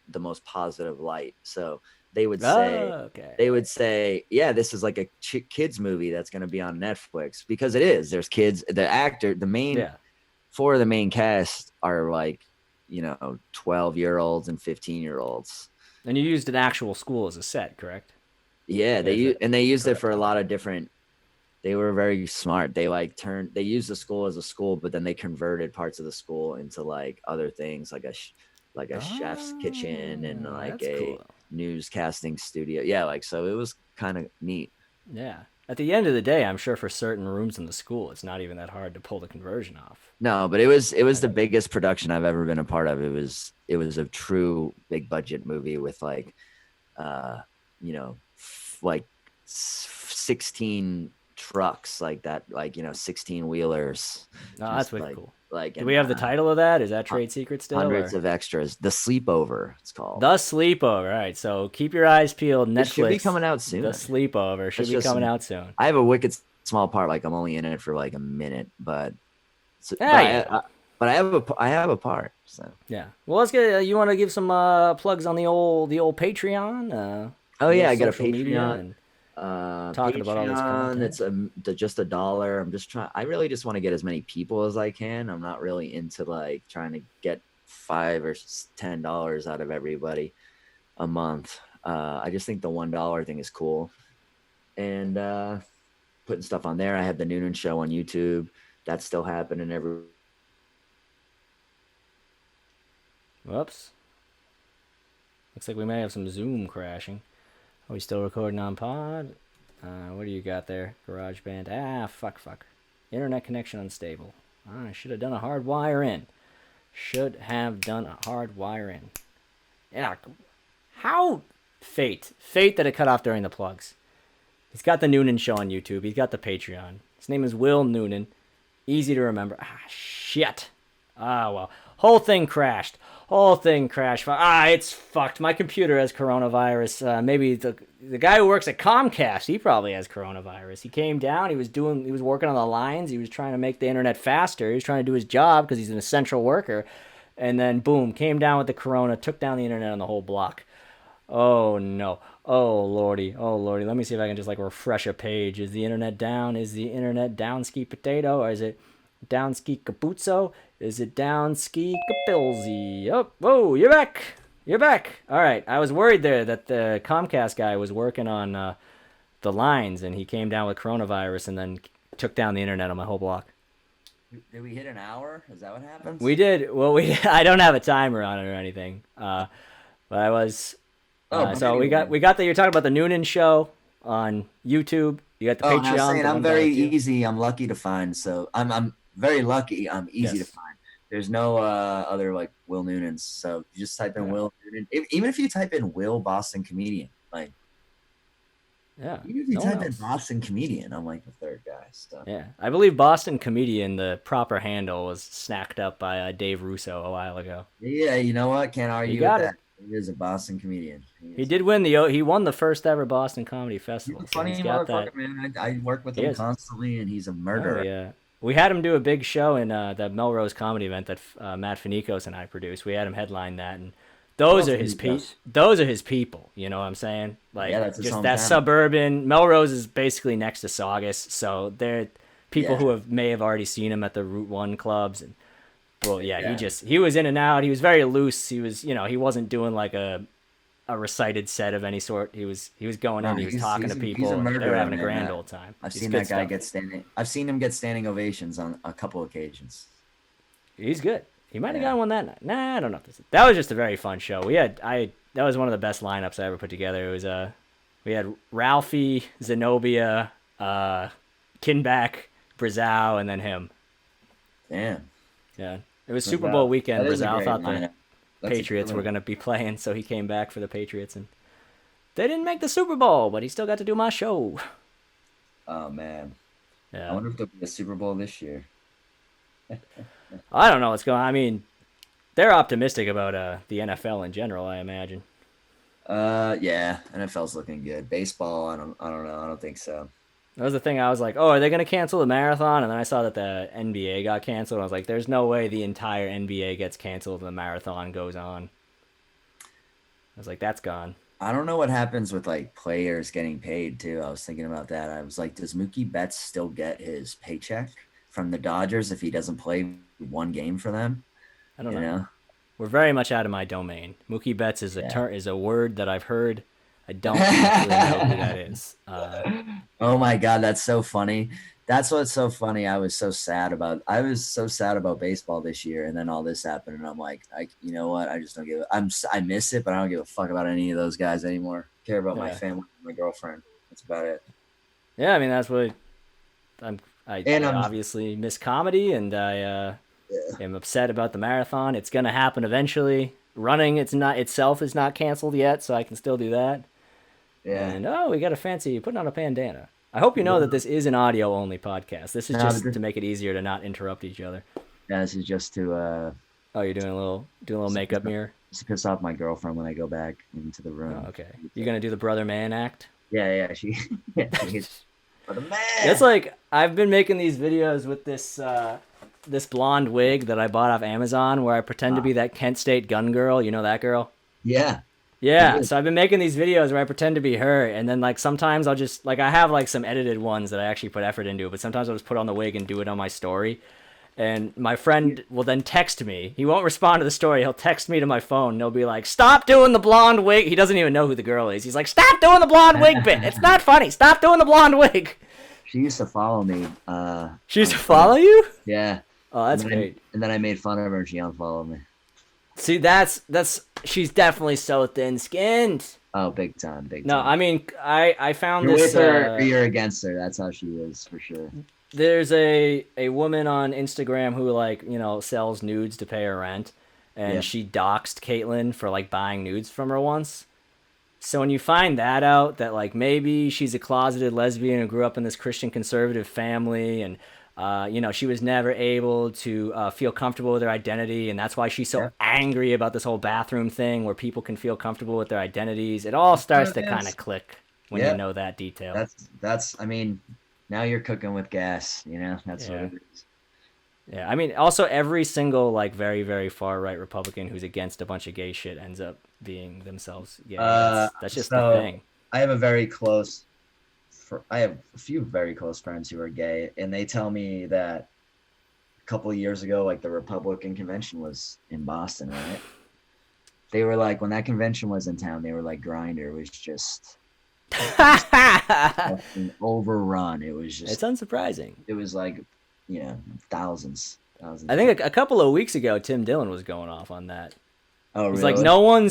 the most positive light. So they would say, Oh, okay. yeah, this is like a kids movie that's going to be on Netflix, because it is. There's kids. The main Yeah. four of the main cast are like, 12-year-olds and 15-year-olds. And you used an actual school as a set, correct? Yeah, Is it they used it correct? for a lot of different. They were very smart. They they used the school as a school, but then they converted parts of the school into like other things, like a chef's kitchen and Oh, like that's a cool. newscasting studio. Yeah, like, so it was kind of neat. Yeah. At the end of the day, I'm sure for certain rooms in the school, it's not even that hard to pull the conversion off. No, but it was the biggest production I've ever been a part of. It was a true big budget movie with like, like 16 trucks like that, like 16 wheelers. No, that's wicked cool. Like, Do and we have the title of that? Is that trade secret still? hundreds Or? of extras. The Sleepover, it's called. The Sleepover. All right. So keep your eyes peeled. Netflix. It should be coming out soon. The Sleepover should be coming out soon. I have a wicked small part. Like, I'm only in it for like a minute, but I have a part. So yeah. Well, let's get. You want to give some plugs on the old Patreon? oh yeah, I got a social media Patreon. and talking about all this content. It's just $1. I'm just trying. I really just want to get as many people as I can. I'm not really into like trying to get $5 or $10 out of everybody a month. I just think the $1 thing is cool, and putting stuff on there. I have the Noonan Show on YouTube. That's still happening every. Whoops. Looks like we may have some Zoom crashing. Are we still recording on pod? What do you got there? GarageBand. Fuck. Internet connection unstable. I should have done a hard wire in. Yeah. How? Fate that it cut off during the plugs. He's got the Noonan Show on YouTube. He's got the Patreon. His name is Will Noonan. Easy to remember. Shit. Well. Whole thing crashed. It's fucked. My computer has coronavirus. Maybe the guy who works at Comcast, he probably has coronavirus. He came down. He was working on the lines. He was trying to make the internet faster. He was trying to do his job because he's an essential worker. And then, boom, came down with the corona, took down the internet on the whole block. Oh, no. Oh, lordy. Let me see if I can just, refresh a page. Is the internet down? Is the internet down ski potato? Or is it down ski capuzzo? Is it down ski capilzy? Oh, whoa, you're back. All right. I was worried there that the Comcast guy was working on the lines, and he came down with coronavirus and then took down the internet on my whole block. Did we hit an hour? Is that what happens? We did. Well, I don't have a timer on it or anything. But I was. So we got that. You're talking about the Noonan Show on YouTube. You got the Patreon. I'm very easy. I'm lucky to find. So I'm very lucky. I'm easy to find. There's no other like Will Noonans. So you just type in Will Noonan. Even if you type in Will Boston Comedian, like. Yeah. Even if you type in Boston Comedian, I'm like the third guy. So. Yeah. I believe Boston Comedian, the proper handle, was snacked up by Dave Russo a while ago. Yeah, you know what? Can't argue with that. He is a Boston comedian. He did win he won the first ever Boston Comedy Festival. He's a funny motherfucker, man. I work with him constantly, and he's a murderer. Oh, yeah. We had him do a big show in that Melrose comedy event that Matt Finicos and I produced. We had him headline that, and those are his people. You know what I'm saying? Like, that's his just hometown. that suburban. Melrose is basically next to Saugus, so they're people who may have already seen him at the Route 1 clubs. And well, he was in and out. He was very loose. He was, he wasn't doing like a recited set of any sort. He was going in. He was talking to people. He's a murderer, they were having a grand old time. I've seen that guy I've seen him get standing ovations on a couple occasions. He's good. He might have gotten one that night. Nah, I don't know. That was just a very fun show. That was one of the best lineups I ever put together. It was we had Ralphie, Zenobia, Kinback, Brazow, and then him. Damn. Yeah. It was Super Bowl weekend. Brazow thought the Patriots were going to be playing, so he came back for the Patriots, and they didn't make the Super Bowl, but he still got to do my show. Oh, man. Yeah. I wonder if there'll be a Super Bowl this year. I don't know what's going on. I mean, they're optimistic about the NFL in general, I imagine. Yeah, NFL's looking good. Baseball, I don't know. I don't think so. That was the thing. I was like, oh, are they going to cancel the marathon? And then I saw that the NBA got canceled. And I was like, there's no way the entire NBA gets canceled and the marathon goes on. I was like, that's gone. I don't know what happens with like players getting paid too. I was thinking about that. I was like, does Mookie Betts still get his paycheck from the Dodgers if he doesn't play one game for them? I don't know. We're very much out of my domain. Mookie Betts is a word that I've heard. I don't actually know who that is. Oh my God, that's so funny. That's what's so funny. I was so sad about baseball this year, and then all this happened, and I'm like, you know what? I just don't give. I miss it, but I don't give a fuck about any of those guys anymore. I care about my family, my girlfriend. That's about it. Yeah, I mean that's what I obviously miss comedy, and I am upset about the marathon. It's gonna happen eventually. Running, it's not itself is not canceled yet, so I can still do that. Yeah. And we got a fancy putting on a bandana. I hope you know that this is an audio only podcast. This is just to make it easier to not interrupt each other. Yeah, this is just to oh, you're doing a little makeup mirror? Just to piss off my girlfriend when I go back into the room. Oh, okay. You're gonna do the brother man act? Yeah, she's brother man. It's like I've been making these videos with this blonde wig that I bought off Amazon where I pretend to be that Kent State gun girl. You know that girl? Yeah. Yeah, so I've been making these videos where I pretend to be her, and then like sometimes I'll just like I have like some edited ones that I actually put effort into, but sometimes I'll just put on the wig and do it on my story. And my friend will then text me. He won't respond to the story. He'll text me to my phone. And he'll be like, "Stop doing the blonde wig." He doesn't even know who the girl is. He's like, "Stop doing the blonde wig bit. It's not funny. Stop doing the blonde wig." She used to follow me. She used to follow you? Yeah. Oh, that's great. And then I made fun of her, and she unfollowed me. See, that's she's definitely so thin-skinned. Oh, big time. No, I mean, I found you're this. With her or you're against her. That's how she is, for sure. There's a woman on Instagram who like sells nudes to pay her rent, and she doxed Caitlyn for like buying nudes from her once. So when you find that out, that like maybe she's a closeted lesbian who grew up in this Christian conservative family, and she was never able to feel comfortable with her identity, and that's why she's so angry about this whole bathroom thing where people can feel comfortable with their identities. It all starts to kind of click when you know that detail. That's I mean, now you're cooking with gas, That's what it is. Yeah, I mean, also every single like very, very far right Republican who's against a bunch of gay shit ends up being themselves gay. That's just the thing. I have a few very close friends who are gay, and they tell me that a couple of years ago, like the Republican convention was in Boston, right? They were like, when that convention was in town, they were like, Grindr was just overrun. It was just. It's unsurprising. It was like, thousands. I think a couple of weeks ago, Tim Dillon was going off on that. Oh, really? It's like no one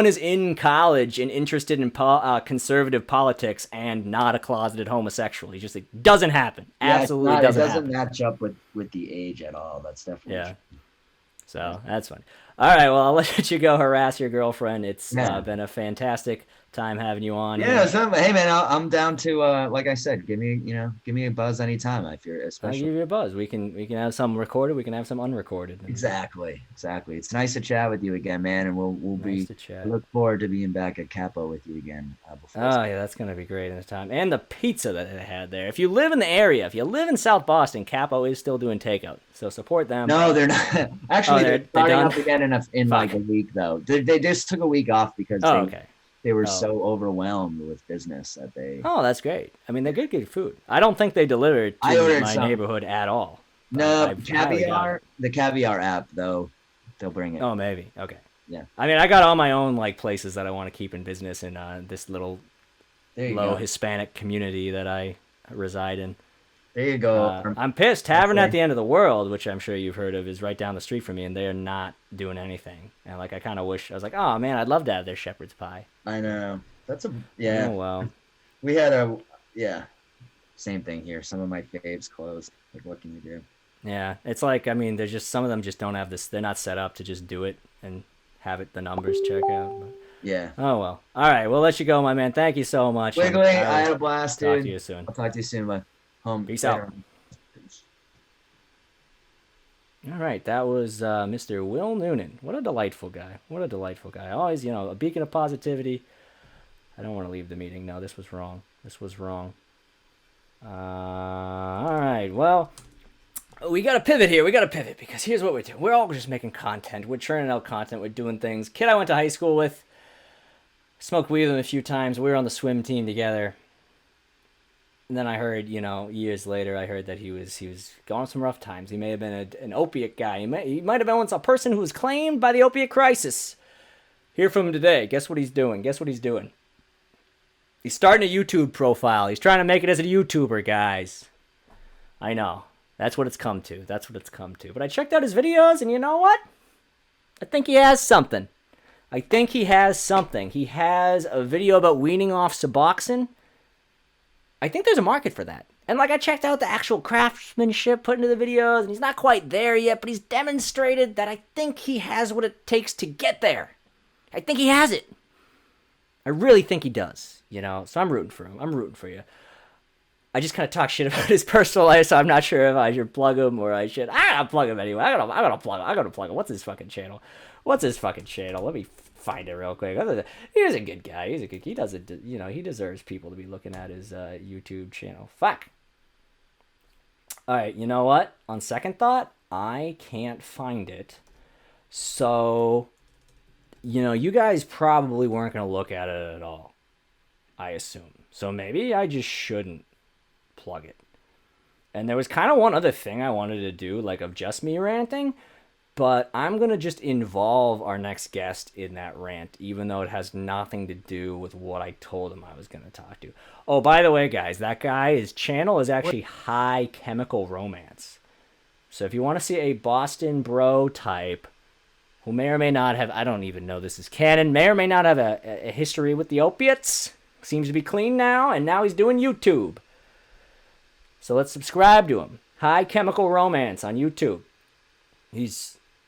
is in college and interested in conservative politics and not a closeted homosexual. He just doesn't happen. Absolutely doesn't happen. It doesn't match up with the age at all. That's definitely true. So that's fun. All right, well, I'll let you go harass your girlfriend. It's been a fantastic time having you on. Yeah, hey man, I'm down to like I said, give me a buzz anytime if you're especially. I'll give you a buzz. We can have some recorded. We can have some unrecorded. Exactly. It's nice to chat with you again, man, and we'll look forward to being back at Capo with you again. That's gonna be great in the time, and the pizza that they had there. If you live in the area, if you live in South Boston, Capo is still doing takeout, so support them. No, they're not. Actually, they're starting up again in like a week though. They just took a week off because they were so overwhelmed with business that they. Oh, that's great. I mean, they're good food. I don't think they deliver to my neighborhood at all. No, the Caviar app though, they'll bring it. Oh, maybe. Okay. Yeah. I mean, I got all my own like places that I want to keep in business in this little low Hispanic community that I reside in. There you go. I'm pissed. Tavern at the End of the World, which I'm sure you've heard of, is right down the street from me, and they are not doing anything. And like, I kind of wish I was like, oh man, I'd love to have their shepherd's pie. I know. Oh well. We had same thing here. Some of my faves closed. Like, what can you do? Yeah, it's like, I mean, there's just some of them just don't have this. They're not set up to just do it and have the numbers check out. But. Yeah. Oh well. All right, we'll let you go, my man. Thank you so much. Wiggly, I had a blast, dude. Talk to you soon. I'll talk to you soon, bye. Peace out. All right, that was Mr. Will Noonan. What a delightful guy. Always, a beacon of positivity. I don't want to leave the meeting. No, this was wrong. All right. Well, we got to pivot here. We got to pivot because here's what we're doing. We're all just making content. We're churning out content. We're doing things. Kid I went to high school with, smoked weed with him a few times. We were on the swim team together. And then I heard, years later, I heard that he was going some rough times. He may have been an opiate guy. He might have been once a person who was claimed by the opiate crisis. Hear from him today. Guess what he's doing? He's starting a YouTube profile. He's trying to make it as a YouTuber, guys. I know. That's what it's come to. But I checked out his videos, and you know what? I think he has something. He has a video about weaning off Suboxone. I think there's a market for that. And I checked out the actual craftsmanship put into the videos, and he's not quite there yet, but he's demonstrated that I think he has what it takes to get there. I think he has it. I really think he does, so I'm rooting for him. I'm rooting for you. I just kind of talk shit about his personal life, so I'm not sure if I should plug him or I should. I gotta plug him anyway. I gotta plug him. What's his fucking channel? Let me find it real quick. He's a good guy. He doesn't, he deserves people to be looking at his YouTube channel. Fuck. All right, you know what? On second thought, I can't find it. So, you guys probably weren't going to look at it at all, I assume. So maybe I just shouldn't plug it. And there was kind of one other thing I wanted to do, of just me ranting, but I'm going to just involve our next guest in that rant, even though it has nothing to do with what I told him I was going to talk to. Oh, by the way, guys, that guy, his channel is actually High Chemical Romance. So if you want to see a Boston bro type who may or may not have, I don't even know this is canon, may or may not have a history with the opiates, seems to be clean now, and now he's doing YouTube. So let's subscribe to him. High Chemical Romance on YouTube.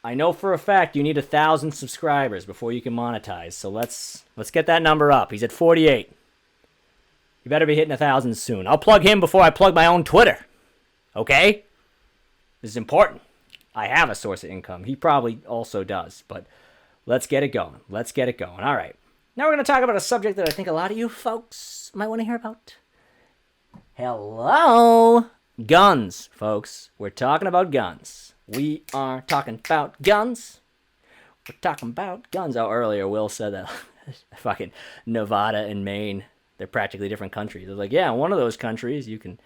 I know for a fact you need 1,000 subscribers before you can monetize. So let's get that number up. He's at 48. You better be hitting 1,000 soon. I'll plug him before I plug my own Twitter. Okay? This is important. I have a source of income. He probably also does. But let's get it going. All right. Now we're going to talk about a subject that I think a lot of you folks might want to hear about. Hello. Guns, folks. We're talking about guns. We are talking about guns. Oh, earlier Will said that fucking Nevada and Maine, they're practically different countries. They're like, yeah, in one of those countries you can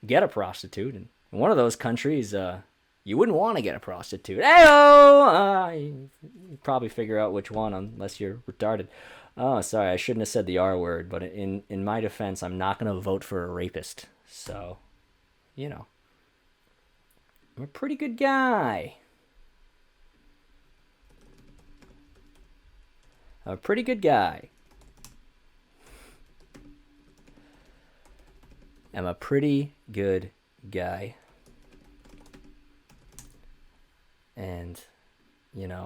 get a prostitute, and in one of those countries you wouldn't want to get a prostitute. Hey-oh! You probably figure out which one unless you're retarded. Oh, sorry, I shouldn't have said the R word, but in my defense, I'm not going to vote for a rapist. So, I'm a pretty good guy. I'm a pretty good guy. And,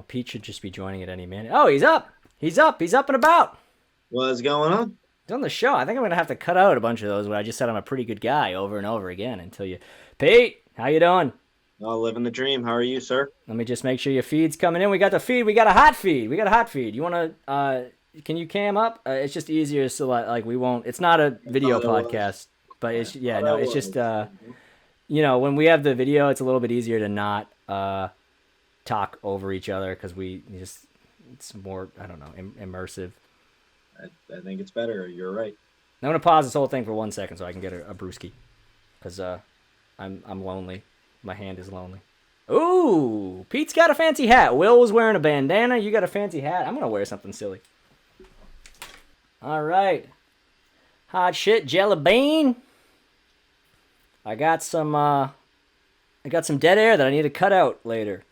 Pete should just be joining at any minute. Oh, he's up. He's up and about. What's going on? He's on the show. I think I'm going to have to cut out a bunch of those where I just said I'm a pretty good guy over and over again until you... Pete, how you doing? Oh, living the dream. How are you, sir? Let me just make sure your feed's coming in. We got the feed. We got a hot feed. You want to... can you cam up? It's just easier so we won't... It's not a video podcast, but it's... Yeah, no, it's just... when we have the video, it's a little bit easier to not talk over each other because it's more, I don't know, immersive. I think it's better. You're right. I'm going to pause this whole thing for 1 second so I can get a brewski because I'm lonely. My hand is lonely. Ooh, Pete's got a fancy hat. Will was wearing a bandana. You got a fancy hat. I'm going to wear something silly. All right. Hot shit, jelly bean. I got some dead air that I need to cut out later.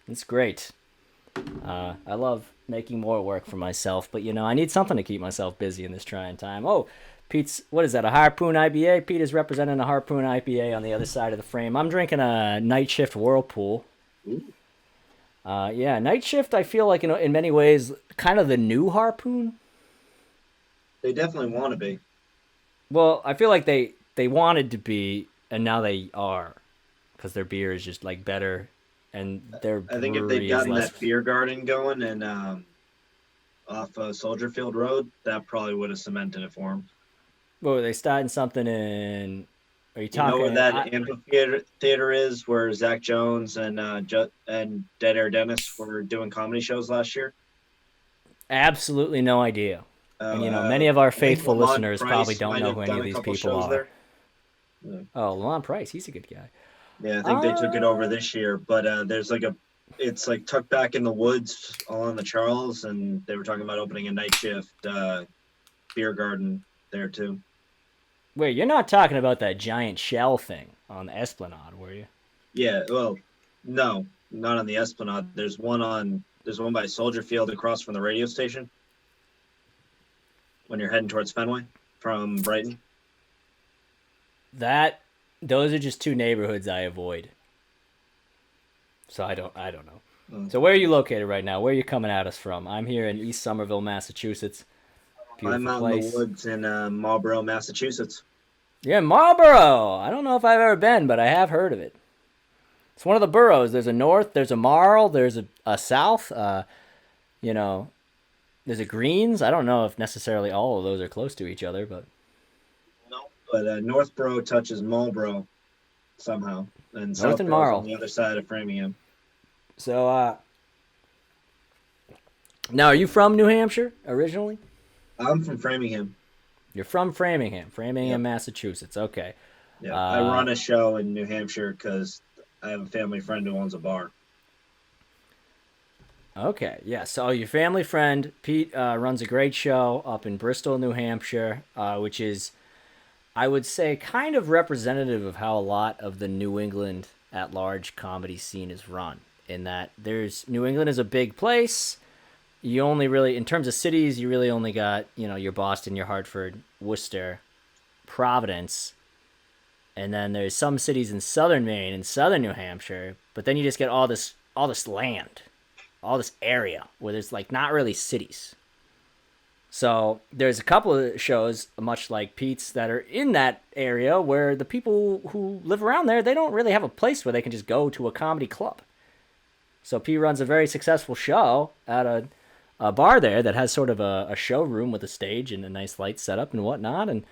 It's great. I love making more work for myself, but I need something to keep myself busy in this trying time. Oh, Pete's, what is that, a Harpoon IPA? Pete is representing a Harpoon IPA on the other side of the frame. I'm drinking a Night Shift Whirlpool. Yeah, Night Shift, I feel like, in many ways, kind of the new Harpoon. They definitely want to be. Well, I feel like they wanted to be, and now they are, because their beer is just, better, and their I think if they'd gotten that beer garden going and off Soldier Field Road, that probably would have cemented it for them. Well, were they starting something in Are you You know talking? where that amphitheater is, where Zach Jones and and Dead Air Dennis were doing comedy shows last year? Absolutely no idea. And Uh, many of our I think faithful Lamont listeners probably Price don't might know who have any done of a these couple people shows are. there. Yeah. Oh, Lamont Price, he's a good guy. Yeah, I think they took it over this year, but there's like it's like tucked back in the woods along the Charles, and they were talking about opening a night shift beer garden there too. Wait, you're not talking about that giant shell thing on the Esplanade, were you? Yeah, well, no, not on the Esplanade. There's one by Soldier Field across from the radio station when you're heading towards Fenway from Brighton. Those are just two neighborhoods I avoid. So I don't know. Mm. So where are you located right now? Where are you coming at us from? I'm here in East Somerville, Massachusetts. I'm Beautiful out place. in the woods in Marlborough, Massachusetts. Yeah, Marlborough. I don't know if I've ever been, but I have heard of it. It's one of the boroughs. There's a north, there's a Marl, there's a south. You know, there's a Greens. I don't know if necessarily all of those are close to each other, but No, but Northborough touches Marlborough somehow, and North and Southborough's on Marl. the other side of Framingham. So now are you from New Hampshire originally? I'm from Framingham. You're from Framingham, Yep. Massachusetts. Okay. Yeah, I run a show in New Hampshire because I have a family friend who owns a bar. Okay, yeah. So your family friend Pete runs a great show up in Bristol, New Hampshire, which is, I would say, kind of representative of how a lot of the New England at large comedy scene is run. In that New England is a big place. You only really, in terms of cities, you really only got your Boston, your Hartford, Worcester, Providence, and then there's some cities in southern Maine and southern New Hampshire. But then you just get all this land, all this area where there's like not really cities. So there's a couple of shows, much like Pete's, that are in that area where the people who live around there, they don't really have a place where they can just go to a comedy club. So Pete runs a very successful show at a bar there that has sort of a showroom with a stage and a nice light setup and whatnot. And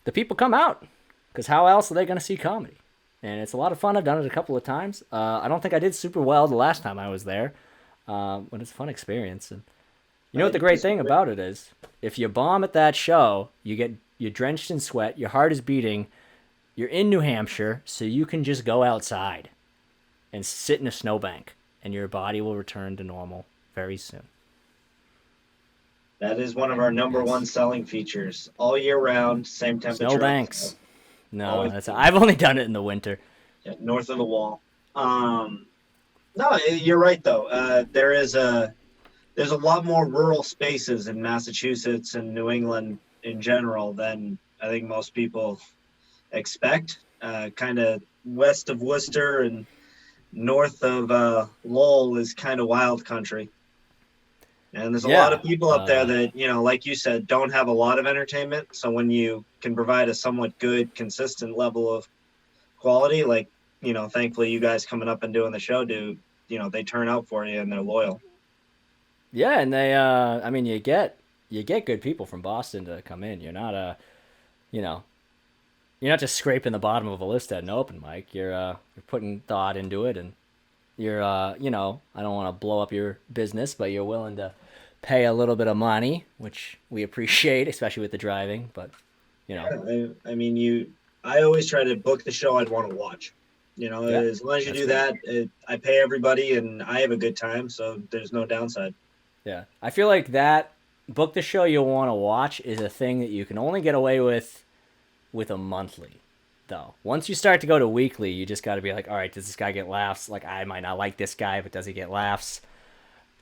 the people come out because how else are they going to see comedy? And it's a lot of fun. I've done it a couple of times. I don't think I did super well the last time I was there, but it's a fun experience. And you know what the great thing about it is? If you bomb at that show, you're drenched in sweat, your heart is beating, you're in New Hampshire, so you can just go outside and sit in a snowbank, and your body will return to normal very soon. That is one of our number one selling features. All year round, same temperature. Snowbanks. No, Always. I've only done it in the winter. Yeah, north of the wall. No, you're right though. There's a lot more rural spaces in Massachusetts and New England in general than I think most people expect. Kind of west of Worcester and north of Lowell is kind of wild country. And there's a lot of people up there that, like you said, don't have a lot of entertainment. So when you can provide a somewhat good, consistent level of quality, like, thankfully you guys coming up and doing the show they turn out for you and they're loyal. Yeah, and they, I mean, you get good people from Boston to come in. You're not you're not just scraping the bottom of a list at an open mic. You're putting thought into it, and you're, I don't want to blow up your business, but you're willing to pay a little bit of money, which we appreciate, especially with the driving. But, I always try to book the show I'd want to watch. As long as you do that, I pay everybody and I have a good time, so there's no downside. Yeah, I feel like that book the show you'll want to watch is a thing that you can only get away with a monthly, though. Once you start to go to weekly, you just got to be like, all right, does this guy get laughs? Like, I might not like this guy, but does he get laughs?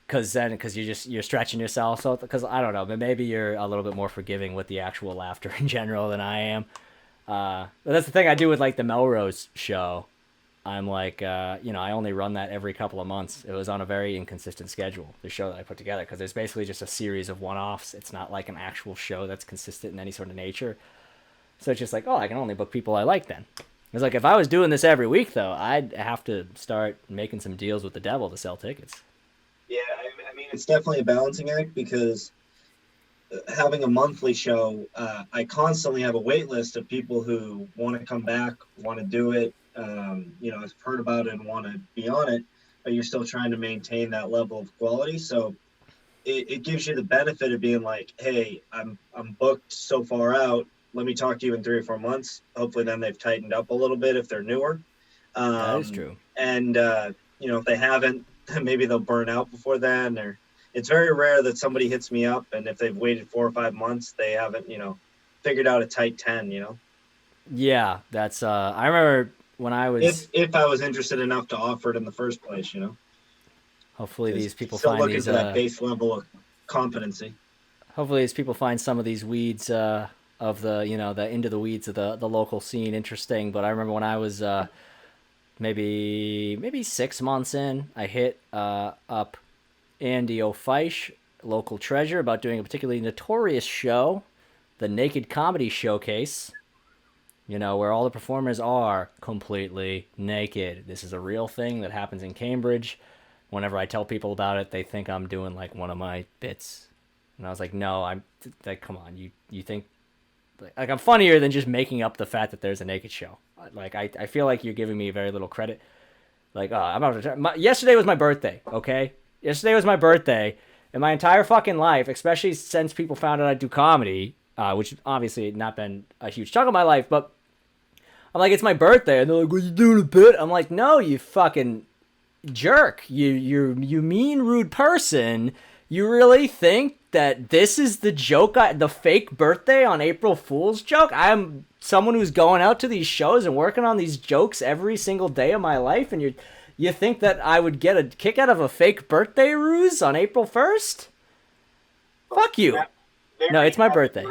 Because you're stretching yourself. So, because I don't know, but maybe you're a little bit more forgiving with the actual laughter in general than I am. But that's the thing I do with like the Melrose show. I'm like, I only run that every couple of months. It was on a very inconsistent schedule, the show that I put together, because there's basically just a series of one-offs. It's not like an actual show that's consistent in any sort of nature. So it's just like, I can only book people I like then. It's like, if I was doing this every week, though, I'd have to start making some deals with the devil to sell tickets. Yeah, it's definitely a balancing act because having a monthly show, I constantly have a wait list of people who want to come back, want to do it. I've heard about it and want to be on it, but you're still trying to maintain that level of quality. So it gives you the benefit of being like, hey, I'm booked so far out. Let me talk to you in 3 or 4 months. Hopefully, then they've tightened up a little bit if they're newer. That is true. And if they haven't, maybe they'll burn out before then. Or it's very rare that somebody hits me up, and if they've waited 4 or 5 months, they haven't, figured out a tight 10. Yeah, that's. I remember when I was. If I was interested enough to offer it in the first place, Hopefully, these people still find looking these. for that base level of competency. Hopefully, these people find some of these weeds of the the into the weeds of the local scene interesting. But I remember when I was maybe 6 months in, I hit up Andy O'Feish, local treasure, about doing a particularly notorious show, the Naked Comedy Showcase. Where all the performers are completely naked. This is a real thing that happens in Cambridge. Whenever I tell people about it, they think I'm doing like one of my bits. And I was like, no, I'm like, come on, you think like I'm funnier than just making up the fact that there's a naked show. Like I feel like you're giving me very little credit. Like, I'm about to yesterday was my birthday, okay? Yesterday was my birthday, and my entire fucking life, especially since people found out I do comedy, which obviously had not been a huge chunk of my life, but I'm like, it's my birthday, and they're like, "What, you doing a bit?" I'm like, no, you fucking jerk, you mean, rude person. You really think that this is the joke, the fake birthday on April Fool's joke? I'm someone who's going out to these shows and working on these jokes every single day of my life, and you think that I would get a kick out of a fake birthday ruse on April 1st? Fuck you. No, it's my birthday.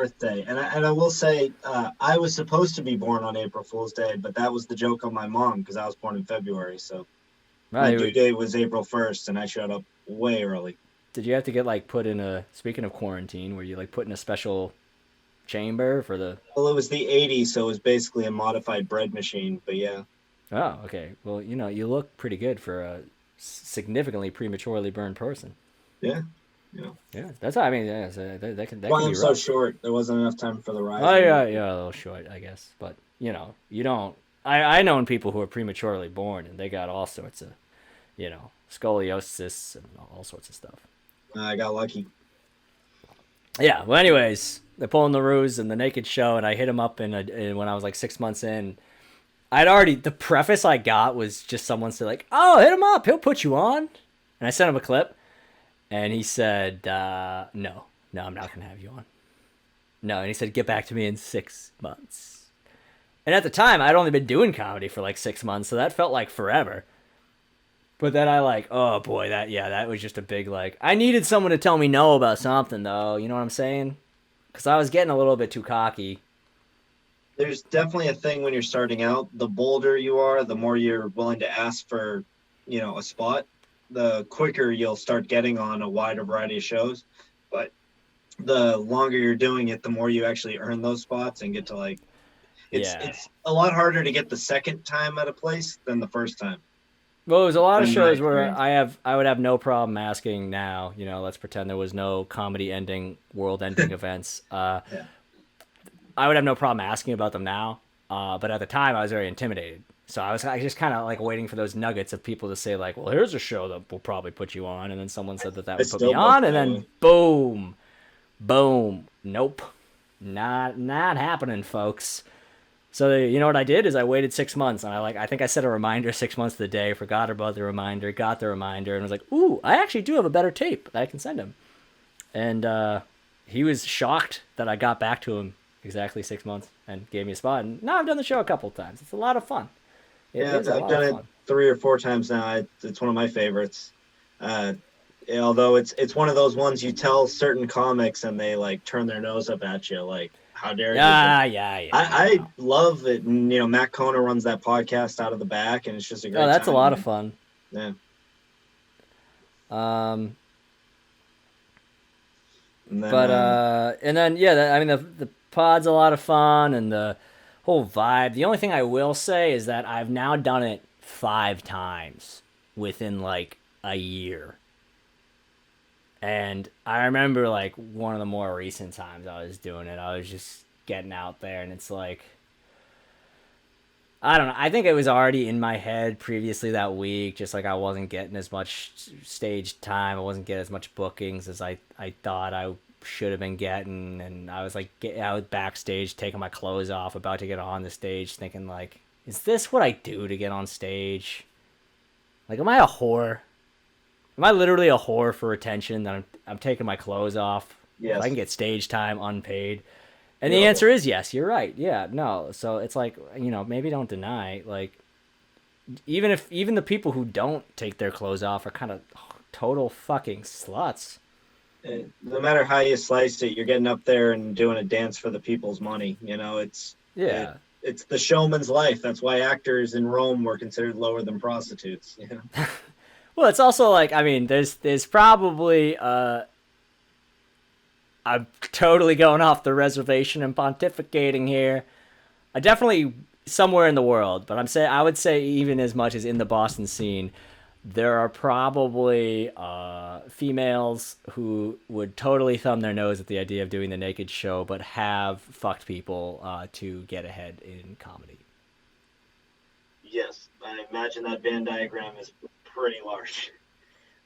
And I will say, I was supposed to be born on April Fool's Day, but that was the joke on my mom because I was born in February. So my due date was April 1st, and I showed up way early. Did you have to get like put in speaking of quarantine, were you like put in a special chamber for the? Well, it was the 80s, so it was basically a modified bread machine. But yeah. Oh, okay. Well, you look pretty good for a significantly prematurely burned person. Yeah. Yeah, that's what I mean. Yeah, so that can be I'm rough. so short. There wasn't enough time for the rise. Oh yeah, a little short, I guess. But you don't. I known people who were prematurely born, and they got all sorts of, scoliosis and all sorts of stuff. I got lucky. Yeah. Well, anyways, they're pulling the ruse and the naked show, and I hit him up in when I was like 6 months in. The preface I got was just someone said like, "Oh, hit him up. He'll put you on." And I sent him a clip, and he said, "No, I'm not gonna have you on." No, and he said, "Get back to me in 6 months." And at the time, I'd only been doing comedy for like 6 months, so that felt like forever. But then oh boy, that was just a big I needed someone to tell me no about something though. You know what I'm saying? Because I was getting a little bit too cocky. There's definitely a thing when you're starting out. The bolder you are, the more you're willing to ask for, a spot. The quicker you'll start getting on a wider variety of shows. But the longer you're doing it, the more you actually earn those spots and get to it's a lot harder to get the second time at a place than the first time. Well, there's a lot of shows where I would have no problem asking now. Let's pretend there was no world-ending events. Yeah. I would have no problem asking about them now. But at the time, I was very intimidated. So I was just kind of waiting for those nuggets of people to say well, here's a show that will probably put you on, and then someone said that would put me on, and then boom, nope, not happening, folks. So you know what I did is I waited 6 months, and I think I set a reminder 6 months to the day, forgot about the reminder, got the reminder, and was like, ooh, I actually do have a better tape that I can send him. And he was shocked that I got back to him exactly 6 months and gave me a spot. And now I've done the show a couple of times. It's a lot of fun. I've done it 3 or 4 times now. It's one of my favorites. Although it's one of those ones you tell certain comics and they turn their nose up at you how dare you? Yeah. I love it. And, Matt Kona runs that podcast out of the back, and it's just a great time. Oh, that's a lot of fun. Yeah. And then the pod's a lot of fun, and the whole vibe. The only thing I will say is that I've now done it 5 times within a year. And I remember like one of the more recent times I was doing it, I was just getting out there, and it's like, I don't know. I think it was already in my head previously that week, just like I wasn't getting as much stage time. I wasn't getting as much bookings as I thought I should have been getting. And I was like, I was backstage taking my clothes off, about to get on the stage, thinking like, is this what I do to get on stage? Like, am I a whore? Am I literally a whore for attention that I'm taking my clothes off? Yes. So I can get stage time unpaid. And the answer is yes, you're right. Yeah, no. So it's like, maybe don't deny. Like, even the people who don't take their clothes off are kind of total fucking sluts. No matter how you slice it, you're getting up there and doing a dance for the people's money. It's the showman's life. That's why actors in Rome were considered lower than prostitutes. Well, it's also like, I mean, there's probably I'm totally going off the reservation and pontificating here. I definitely somewhere in the world, but I would say even as much as in the Boston scene, there are probably females who would totally thumb their nose at the idea of doing the naked show, but have fucked people to get ahead in comedy. Yes, I imagine that Venn diagram is pretty large.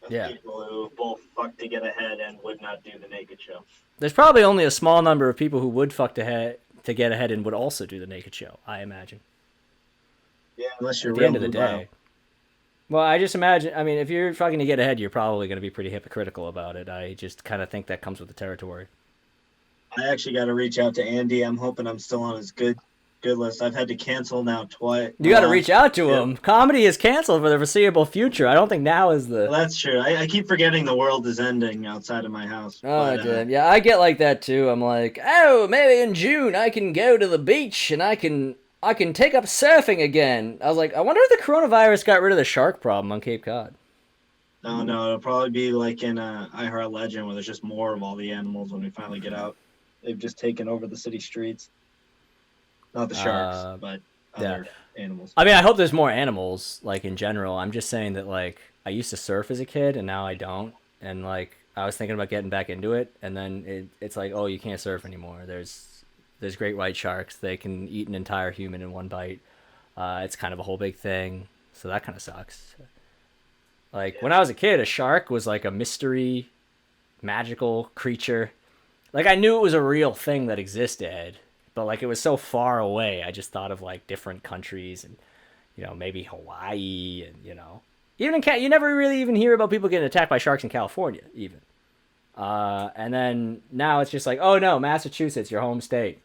People who both fuck to get ahead and would not do the naked show. There's probably only a small number of people who would fuck to get ahead and would also do the naked show, I imagine. Yeah, unless you're at the end of the day. Well, I just imagine, I mean, if you're fucking to get ahead, you're probably going to be pretty hypocritical about it. I just kind of think that comes with the territory. I actually got to reach out to Andy. I'm hoping I'm still on his good list. I've had to cancel now twice. You got to reach out to him. Comedy is canceled for the foreseeable future. I don't think now is the... Well, that's true. I keep forgetting the world is ending outside of my house. Oh, dude. Yeah, I get like that too. I'm like, oh, maybe in June I can go to the beach and I can take up surfing again. I was like, I wonder if the coronavirus got rid of the shark problem on Cape Cod. No, it'll probably be like in I Heart Legend where there's just more of all the animals when we finally get out. They've just taken over the city streets. Not the sharks, but other animals. I mean, I hope there's more animals, like, in general. I'm just saying that, like, I used to surf as a kid, and now I don't. And, like, I was thinking about getting back into it, and then it's like, oh, you can't surf anymore. There's great white sharks. They can eat an entire human in one bite. It's kind of a whole big thing, so that kind of sucks. Like, when I was a kid, a shark was, like, a mystery, magical creature. Like, I knew it was a real thing that existed, but like it was so far away. I just thought of like different countries and, maybe Hawaii and, even you never really even hear about people getting attacked by sharks in California even. And then now it's just like, oh no, Massachusetts, your home state.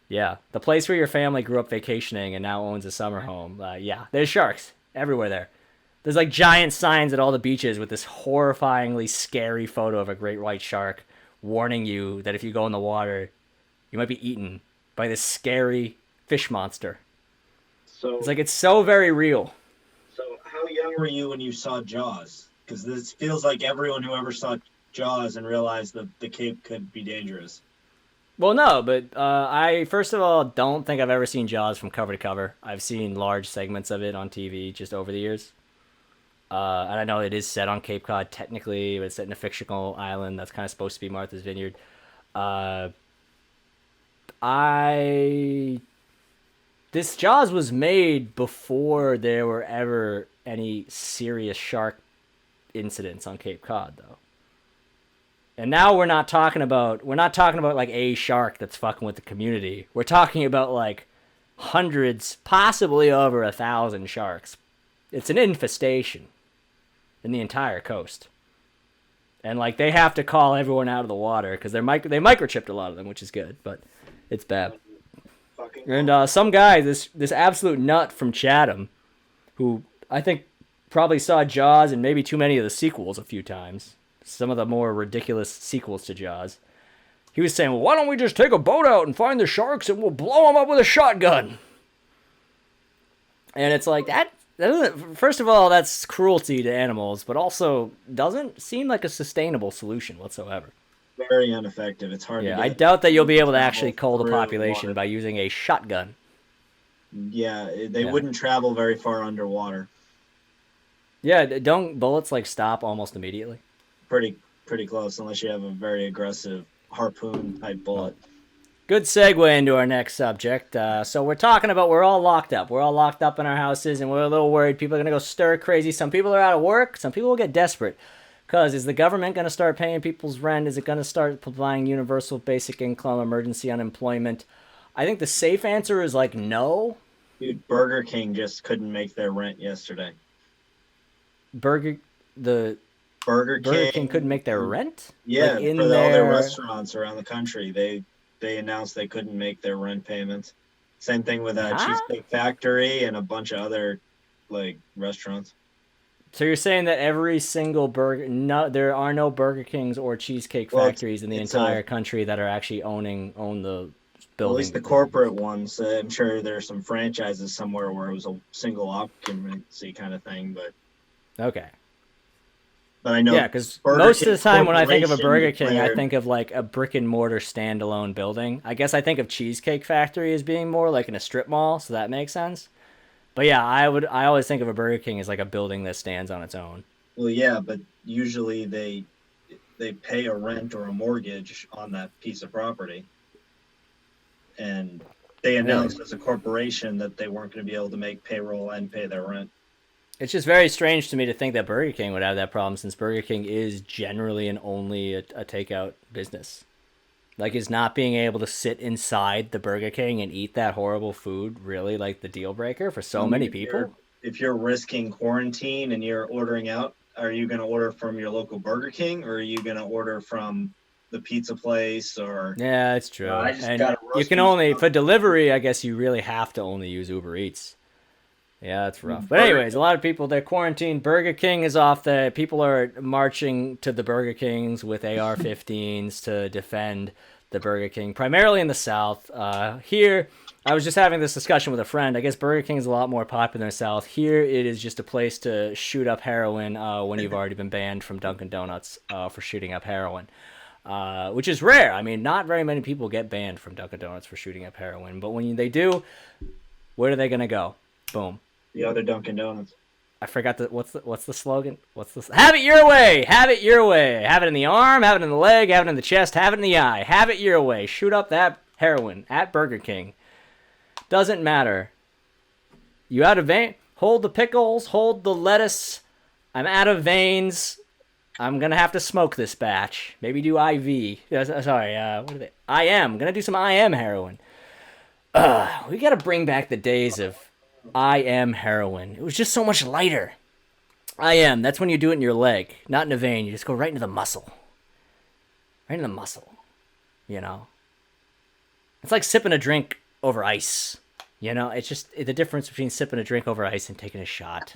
Yeah. The place where your family grew up vacationing and now owns a summer home. Yeah. There's sharks everywhere there. There's like giant signs at all the beaches with this horrifyingly scary photo of a great white shark warning you that if you go in the water, you might be eaten by this scary fish monster. So it's like, it's so very real. So how young were you when you saw Jaws? Because this feels like everyone who ever saw Jaws and realized that the Cape could be dangerous. Well, no, but I, first of all, don't think I've ever seen Jaws from cover to cover. I've seen large segments of it on TV just over the years. And I know it is set on Cape Cod technically, but it's set in a fictional island that's kind of supposed to be Martha's Vineyard. This Jaws was made before there were ever any serious shark incidents on Cape Cod, though. And now we're not talking about like a shark that's fucking with the community. We're talking about like hundreds, possibly over 1,000 sharks. It's an infestation in the entire coast. And like they have to call everyone out of the water because they microchipped a lot of them, which is good, but it's bad. And some guy, this absolute nut from Chatham, who I think probably saw Jaws and maybe too many of the sequels a few times, some of the more ridiculous sequels to Jaws, he was saying, well, why don't we just take a boat out and find the sharks and we'll blow them up with a shotgun? And it's like, that doesn't, first of all, that's cruelty to animals, but also doesn't seem like a sustainable solution whatsoever. Very ineffective. It's hard to get. I doubt that you'll be able to actually cull the population by using a shotgun. Yeah, they wouldn't travel very far underwater. Yeah, don't bullets like stop almost immediately? Pretty pretty close unless you have a very aggressive harpoon type bullet. Good segue into our next subject. So we're talking about we're all locked up. We're all locked up in our houses, and we're a little worried. People are going to go stir crazy. Some people are out of work. Some people will get desperate. Because is the government going to start paying people's rent? Is it going to start providing universal basic income, emergency unemployment? I think the safe answer is like no. Dude, Burger King just couldn't make their rent yesterday. Burger King couldn't make their rent? Yeah, like all their restaurants around the country, they announced they couldn't make their rent payments. Same thing with Cheesecake Factory and a bunch of other like restaurants. So you're saying that every single there are no Burger Kings or Cheesecake Factories in the entire country that are actually own the building? At least the corporate ones. I'm sure there's some franchises somewhere where it was a single occupancy kind of thing, but okay. But I know, yeah, because most of the time when I think of a Burger King, I think of like a brick and mortar standalone building. I guess I think of Cheesecake Factory as being more like in a strip mall, so that makes sense. But yeah, I always think of a Burger King as like a building that stands on its own. Well, yeah, but usually they pay a rent or a mortgage on that piece of property. And they announced as a corporation that they weren't going to be able to make payroll and pay their rent. It's just very strange to me to think that Burger King would have that problem, since Burger King is generally and only a takeout business. Like, is not being able to sit inside the Burger King and eat that horrible food really like the deal breaker for so many people? If you're risking quarantine and you're ordering out, are you going to order from your local Burger King, or are you going to order from the pizza place? Or yeah, it's true. And you can only, for delivery, I guess you really have to only use Uber Eats. Yeah, that's rough. But anyways, a lot of people, they're quarantined. Burger King is off. People are marching to the Burger Kings with AR-15s to defend the Burger King, primarily in the South. Here, I was just having this discussion with a friend. I guess Burger King is a lot more popular in the South. Here, it is just a place to shoot up heroin when you've already been banned from Dunkin' Donuts for shooting up heroin, which is rare. I mean, not very many people get banned from Dunkin' Donuts for shooting up heroin. But when they do, where are they going to go? Boom. The other Dunkin' Donuts. I forgot what's the slogan? Have it your way. Have it your way. Have it in the arm. Have it in the leg. Have it in the chest. Have it in the eye. Have it your way. Shoot up that heroin at Burger King. Doesn't matter. You out of vein? Hold the pickles. Hold the lettuce. I'm out of veins. I'm gonna have to smoke this batch. Maybe do IV. Sorry. What are they? IM. Gonna do some IM heroin. We gotta bring back the days of IM heroin. It was just so much lighter. IM, that's when you do it in your leg, not in a vein. You just go right into the muscle. Right in the muscle. You know? It's like sipping a drink over ice. You know? It's just the difference between sipping a drink over ice and taking a shot.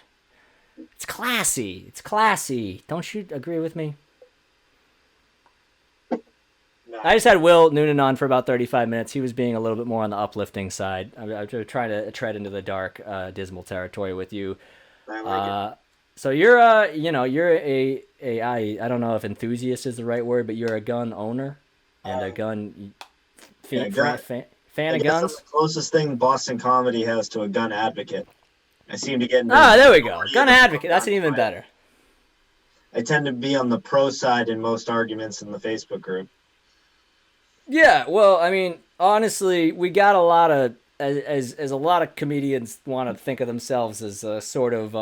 It's classy. It's classy. Don't you agree with me? I just had Will Noonan on for about 35 minutes. He was being a little bit more on the uplifting side. I'm trying to tread into the dark, dismal territory with you. So you're I don't know if enthusiast is the right word, but you're a gun owner and a gun fan of guns. That's the closest thing Boston comedy has to a gun advocate. I seem to get. There we go. Gun advocate. That's even better. I tend to be on the pro side in most arguments in the Facebook group. Yeah, well, I mean, honestly, we got a lot of, as a lot of comedians want to think of themselves as a sort of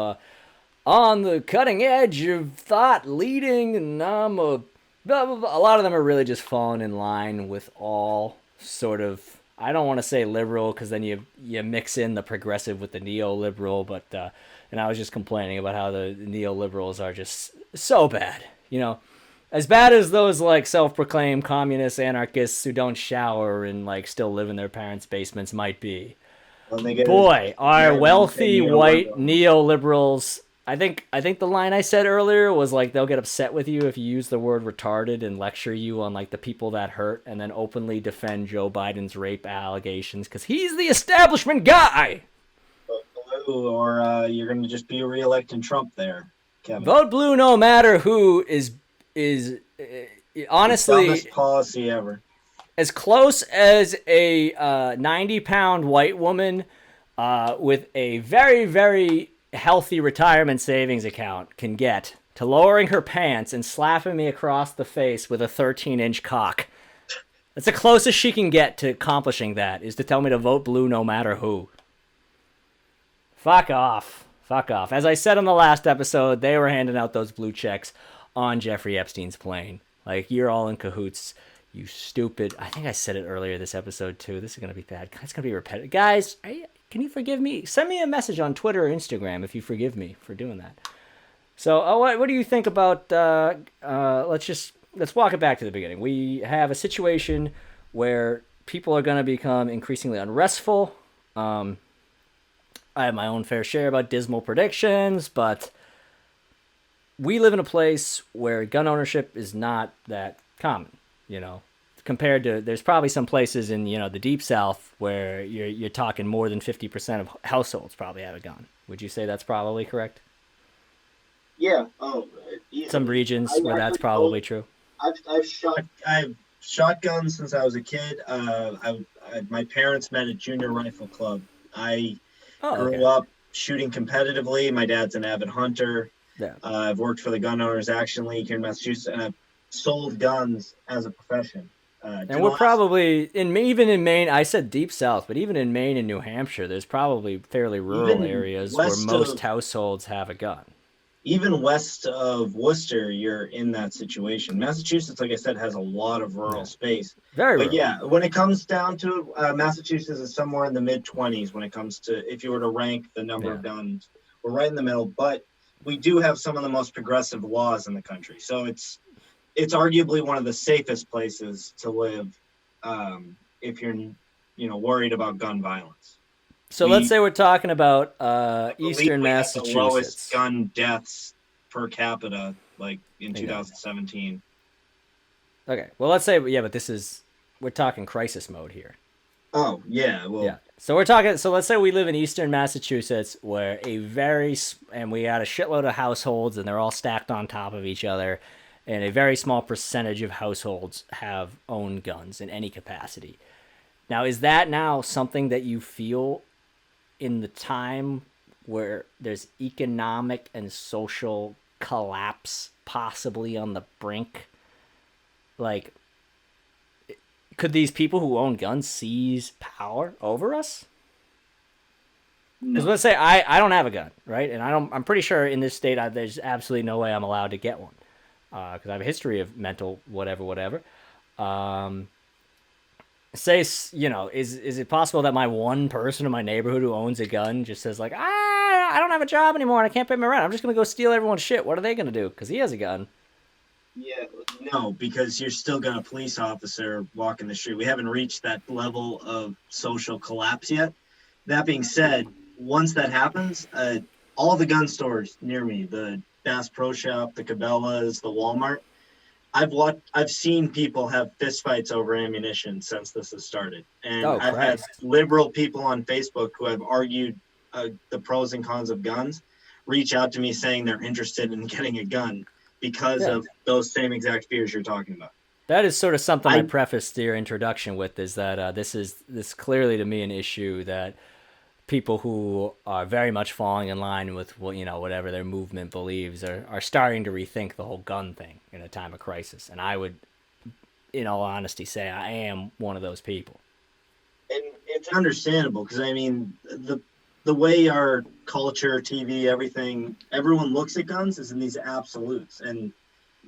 on the cutting edge of thought, leading, and I'm a blah, blah, blah. A lot of them are really just falling in line with all sort of, I don't want to say liberal, because then you mix in the progressive with the neoliberal, but, and I was just complaining about how the neoliberals are just so bad, you know. As bad as those, like, self-proclaimed communist anarchists who don't shower and, like, still live in their parents' basements might be. Boy, our wealthy white neoliberals... I think the line I said earlier was, like, they'll get upset with you if you use the word retarded and lecture you on, like, the people that hurt and then openly defend Joe Biden's rape allegations because he's the establishment guy! Vote blue, or you're going to just be re-electing Trump there, Kevin. Vote blue no matter who is honestly the dumbest policy ever. As close as a 90-pound white woman with a very, very healthy retirement savings account can get to lowering her pants and slapping me across the face with a 13-inch cock. That's the closest she can get to accomplishing that, is to tell me to vote blue no matter who. Fuck off. Fuck off. As I said in the last episode, they were handing out those blue checks on Jeffrey Epstein's plane. Like, you're all in cahoots, you stupid. I think I said it earlier this episode, too. This is going to be bad. It's going to be repetitive. Guys, can you forgive me? Send me a message on Twitter or Instagram if you forgive me for doing that. So, what do you think about, let's walk it back to the beginning. We have a situation where people are going to become increasingly unrestful. I have my own fair share about dismal predictions, but we live in a place where gun ownership is not that common, compared to, there's probably some places in, the deep South where you're talking more than 50% of households probably have a gun. Would you say that's probably correct? Yeah. Some regions where that's probably true. I've shot guns since I was a kid. My parents met at Junior Rifle Club. I grew up shooting competitively. My dad's an avid hunter. Yeah. I've worked for the Gun Owners Action League here in Massachusetts, and I've sold guns as a profession. And we're probably even in Maine. I said deep South, but even in Maine and New Hampshire, there's probably fairly rural areas where most households have a gun. Even west of Worcester, you're in that situation. Massachusetts, like I said, has a lot of rural space. Very rural. But yeah, when it comes down to Massachusetts is somewhere in the mid-20s when it comes to, if you were to rank the number of guns, we're right in the middle. But we do have some of the most progressive laws in the country. So it's arguably one of the safest places to live if you're worried about gun violence. So let's say we're talking about Eastern we have Massachusetts. the lowest gun deaths per capita, like in 2017. Okay, well, let's say, but we're talking crisis mode here. Oh, yeah. Well, yeah. So let's say we live in Eastern Massachusetts where and we got a shitload of households and they're all stacked on top of each other, and a very small percentage of households have owned guns in any capacity. Now, is that now something that you feel in the time where there's economic and social collapse possibly on the brink? Like, could these people who own guns seize power over us? Because let's say I don't have a gun, right? And I'm pretty sure in this state there's absolutely no way I'm allowed to get one because I have a history of mental whatever. Say, is it possible that my one person in my neighborhood who owns a gun just says, like, I don't have a job anymore and I can't pay my rent. I'm just going to go steal everyone's shit. What are they going to do? Because he has a gun. Yeah, no, because you're still got a police officer walking the street. We haven't reached that level of social collapse yet. That being said, once that happens, all the gun stores near me, the Bass Pro Shop, the Cabela's, the Walmart, I've seen people have fistfights over ammunition since this has started, and I've had liberal people on Facebook who have argued the pros and cons of guns reach out to me saying they're interested in getting a gun because of those same exact fears you're talking about. That is sort of something I prefaced your introduction with, is that this clearly to me an issue that people who are very much falling in line with whatever their movement believes are starting to rethink the whole gun thing in a time of crisis. And I would, in all honesty, say I am one of those people. And it's understandable because I mean the way our culture, TV, everyone looks at guns is in these absolutes. And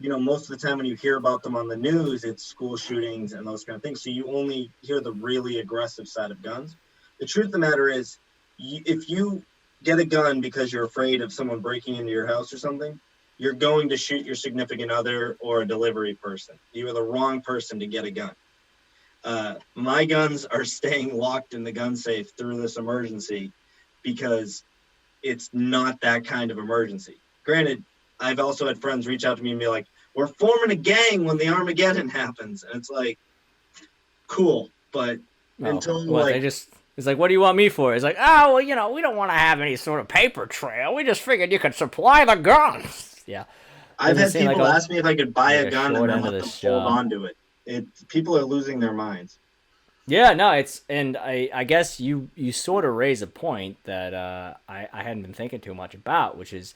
most of the time when you hear about them on the news, it's school shootings and those kind of things. So you only hear the really aggressive side of guns. The truth of the matter is, if you get a gun because you're afraid of someone breaking into your house or something, you're going to shoot your significant other or a delivery person. You are the wrong person to get a gun. My guns are staying locked in the gun safe through this emergency because it's not that kind of emergency. Granted, I've also had friends reach out to me and be like, we're forming a gang when the Armageddon happens. And it's like, cool. But it's like, what do you want me for? It's like, we don't want to have any sort of paper trail. We just figured you could supply the guns. Yeah. I've had people ask me if I could buy a gun and then let them hold on to it. People are losing their minds. Yeah, no, and I guess you sort of raise a point that I hadn't been thinking too much about, which is,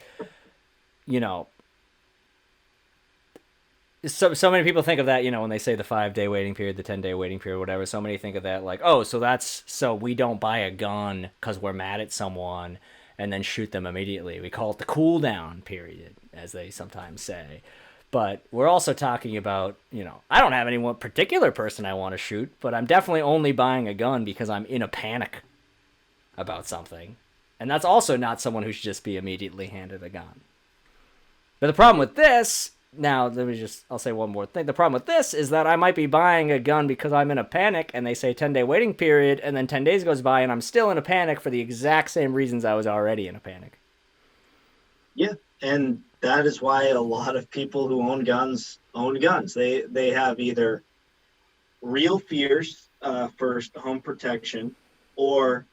so many people think of that, when they say the 5-day waiting period, the 10-day waiting period, whatever. So many think of that like, oh, so we don't buy a gun because we're mad at someone and then shoot them immediately. We call it the cool down period, as they sometimes say. But we're also talking about, I don't have any one particular person I want to shoot, but I'm definitely only buying a gun because I'm in a panic about something. And that's also not someone who should just be immediately handed a gun. But the problem with this, now I'll say one more thing. The problem with this is that I might be buying a gun because I'm in a panic and they say 10-day waiting period, and then 10 days goes by and I'm still in a panic for the exact same reasons I was already in a panic. Yeah, and that is why a lot of people who own guns. They have either real fears for home protection, or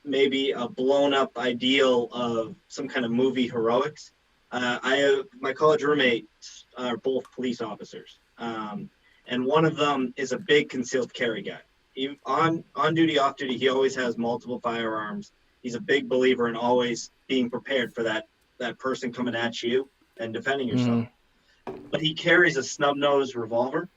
maybe a blown up ideal of some kind of movie heroics. My college roommates are both police officers, and one of them is a big concealed carry guy. On duty, off duty, he always has multiple firearms. He's a big believer in always being prepared for that person coming at you and defending yourself. But he carries a snub-nosed revolver,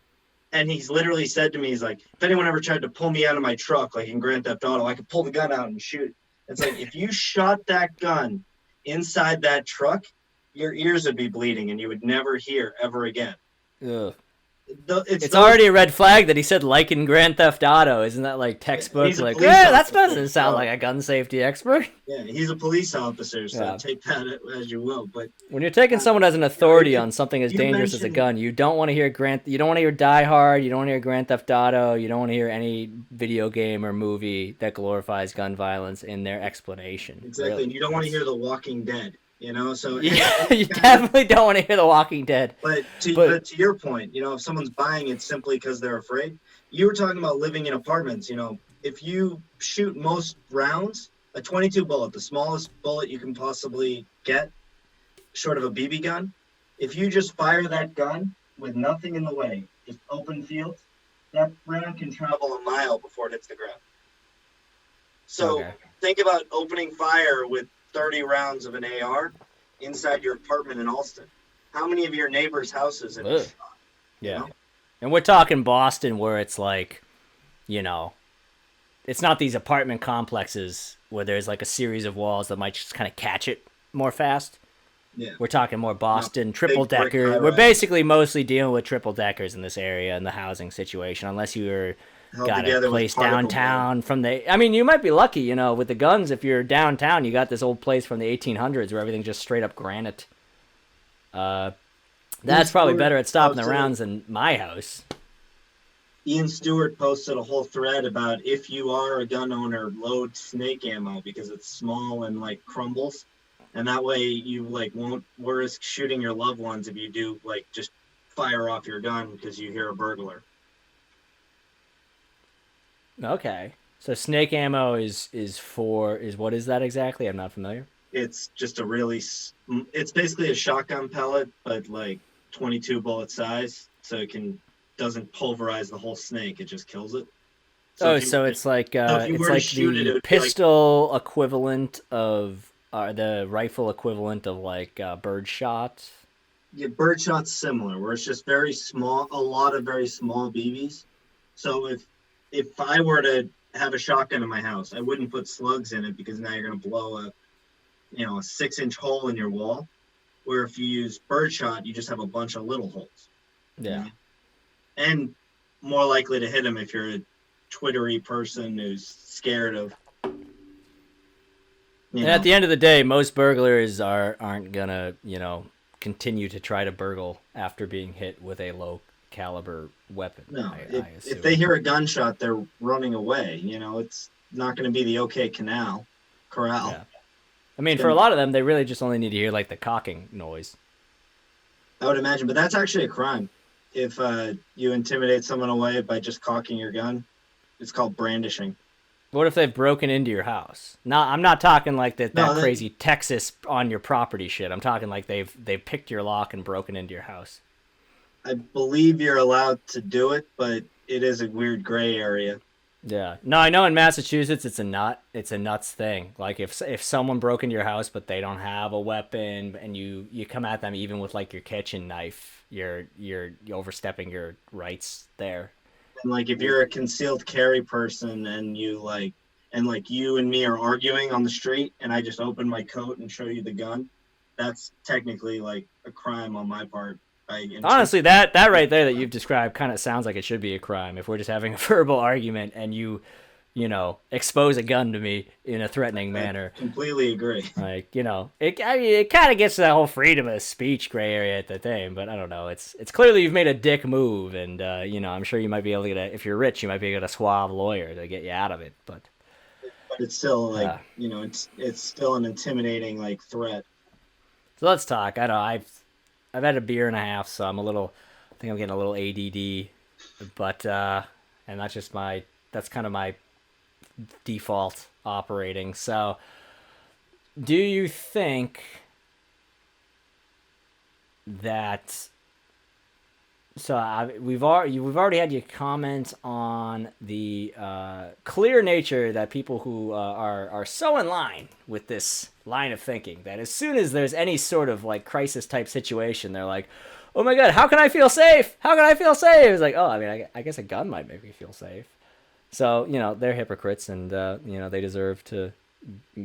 and he's literally said to me, he's like, if anyone ever tried to pull me out of my truck, like in Grand Theft Auto, I could pull the gun out and shoot. It's like, if you shot that gun inside that truck, your ears would be bleeding and you would never hear ever again. Ugh. It's already a red flag that he said like in Grand Theft Auto. Isn't that like textbook? Like, that doesn't sound like a gun safety expert. Yeah, he's a police officer, so take that as you will. But when you're taking someone as an authority on something as dangerous as a gun, you don't want to hear You don't want to hear Die Hard. You don't want to hear Grand Theft Auto. You don't want to hear any video game or movie that glorifies gun violence in their explanation. Exactly, really. And you don't want to hear The Walking Dead. So yeah, you definitely don't want to hear The Walking Dead. But to your point, if someone's buying it simply because they're afraid, you were talking about living in apartments. If you shoot most rounds, a 22 bullet, the smallest bullet you can possibly get, short of a BB gun, if you just fire that gun with nothing in the way, just open fields, that round can travel a mile before it hits the ground. So think about opening fire with 30 rounds of an AR inside your apartment in Alston. How many of your neighbors' houses? Yeah. And we're talking Boston, where it's like, it's not these apartment complexes where there's like a series of walls that might just kind of catch it more fast. Yeah. We're talking more Boston, triple decker. We're basically mostly dealing with triple deckers in this area in the housing situation, unless you're got a place downtown from you might be lucky, with the guns. If you're downtown, you got this old place from the 1800s where everything's just straight up granite. That's probably better at stopping the rounds than my house. Ian Stewart posted a whole thread about, if you are a gun owner, load snake ammo because it's small and crumbles, and that way you won't risk shooting your loved ones if you do just fire off your gun because you hear a burglar. Okay, so snake ammo is what is that exactly? I'm not familiar. It's just it's basically a shotgun pellet, but 22 bullet size, so it doesn't pulverize the whole snake; it just kills it. So it's like the pistol equivalent of the rifle equivalent of birdshot. Yeah, birdshot's similar, where it's just very small, a lot of very small BBs. So if I were to have a shotgun in my house, I wouldn't put slugs in it because now you're going to blow a 6-inch hole in your wall. Where if you use birdshot, you just have a bunch of little holes. Yeah. And more likely to hit them if you're a twittery person who's scared of. And at the end of the day, most burglars aren't gonna continue to try to burgle after being hit with a low caliber weapon. No, if they hear a gunshot, they're running away. It's not going to be the OK Corral. Yeah. I mean, for a lot of them, they really just only need to hear the cocking noise. I would imagine, but that's actually a crime. If you intimidate someone away by just cocking your gun, it's called brandishing. What if they've broken into your house? No, I'm not talking that crazy Texas on your property shit. I'm talking they've picked your lock and broken into your house. I believe you're allowed to do it, but it is a weird gray area. Yeah. No, I know in Massachusetts it's a nuts thing. Like if someone broke into your house but they don't have a weapon and you come at them even with like your kitchen knife, you're overstepping your rights there. And like if you're a concealed carry person and you and me are arguing on the street and I just open my coat and show you the gun, that's technically like a crime on my part. Honestly, that right there that you've described kind of sounds like it should be a crime. If we're just having a verbal argument and you expose a gun to me in a threatening manner. Completely agree. Like, it kind of gets to that whole freedom of speech gray area at the thing, but I don't know. It's clearly you've made a dick move, and I'm sure you might be able to if you're rich, you might be able to suave lawyer to get you out of it. But it's still like it's still an intimidating like threat. So let's talk. I know I've had a beer and a half, so I think I'm getting a little ADD, but and that's kind of my default operating. So do you think that we've already had your comment on the clear nature that people who are so in line with this line of thinking that as soon as there's any sort of like crisis type situation, they're like, oh my god, how can I feel safe? It's like, oh, I mean, I guess a gun might make me feel safe. So they're hypocrites, and they deserve to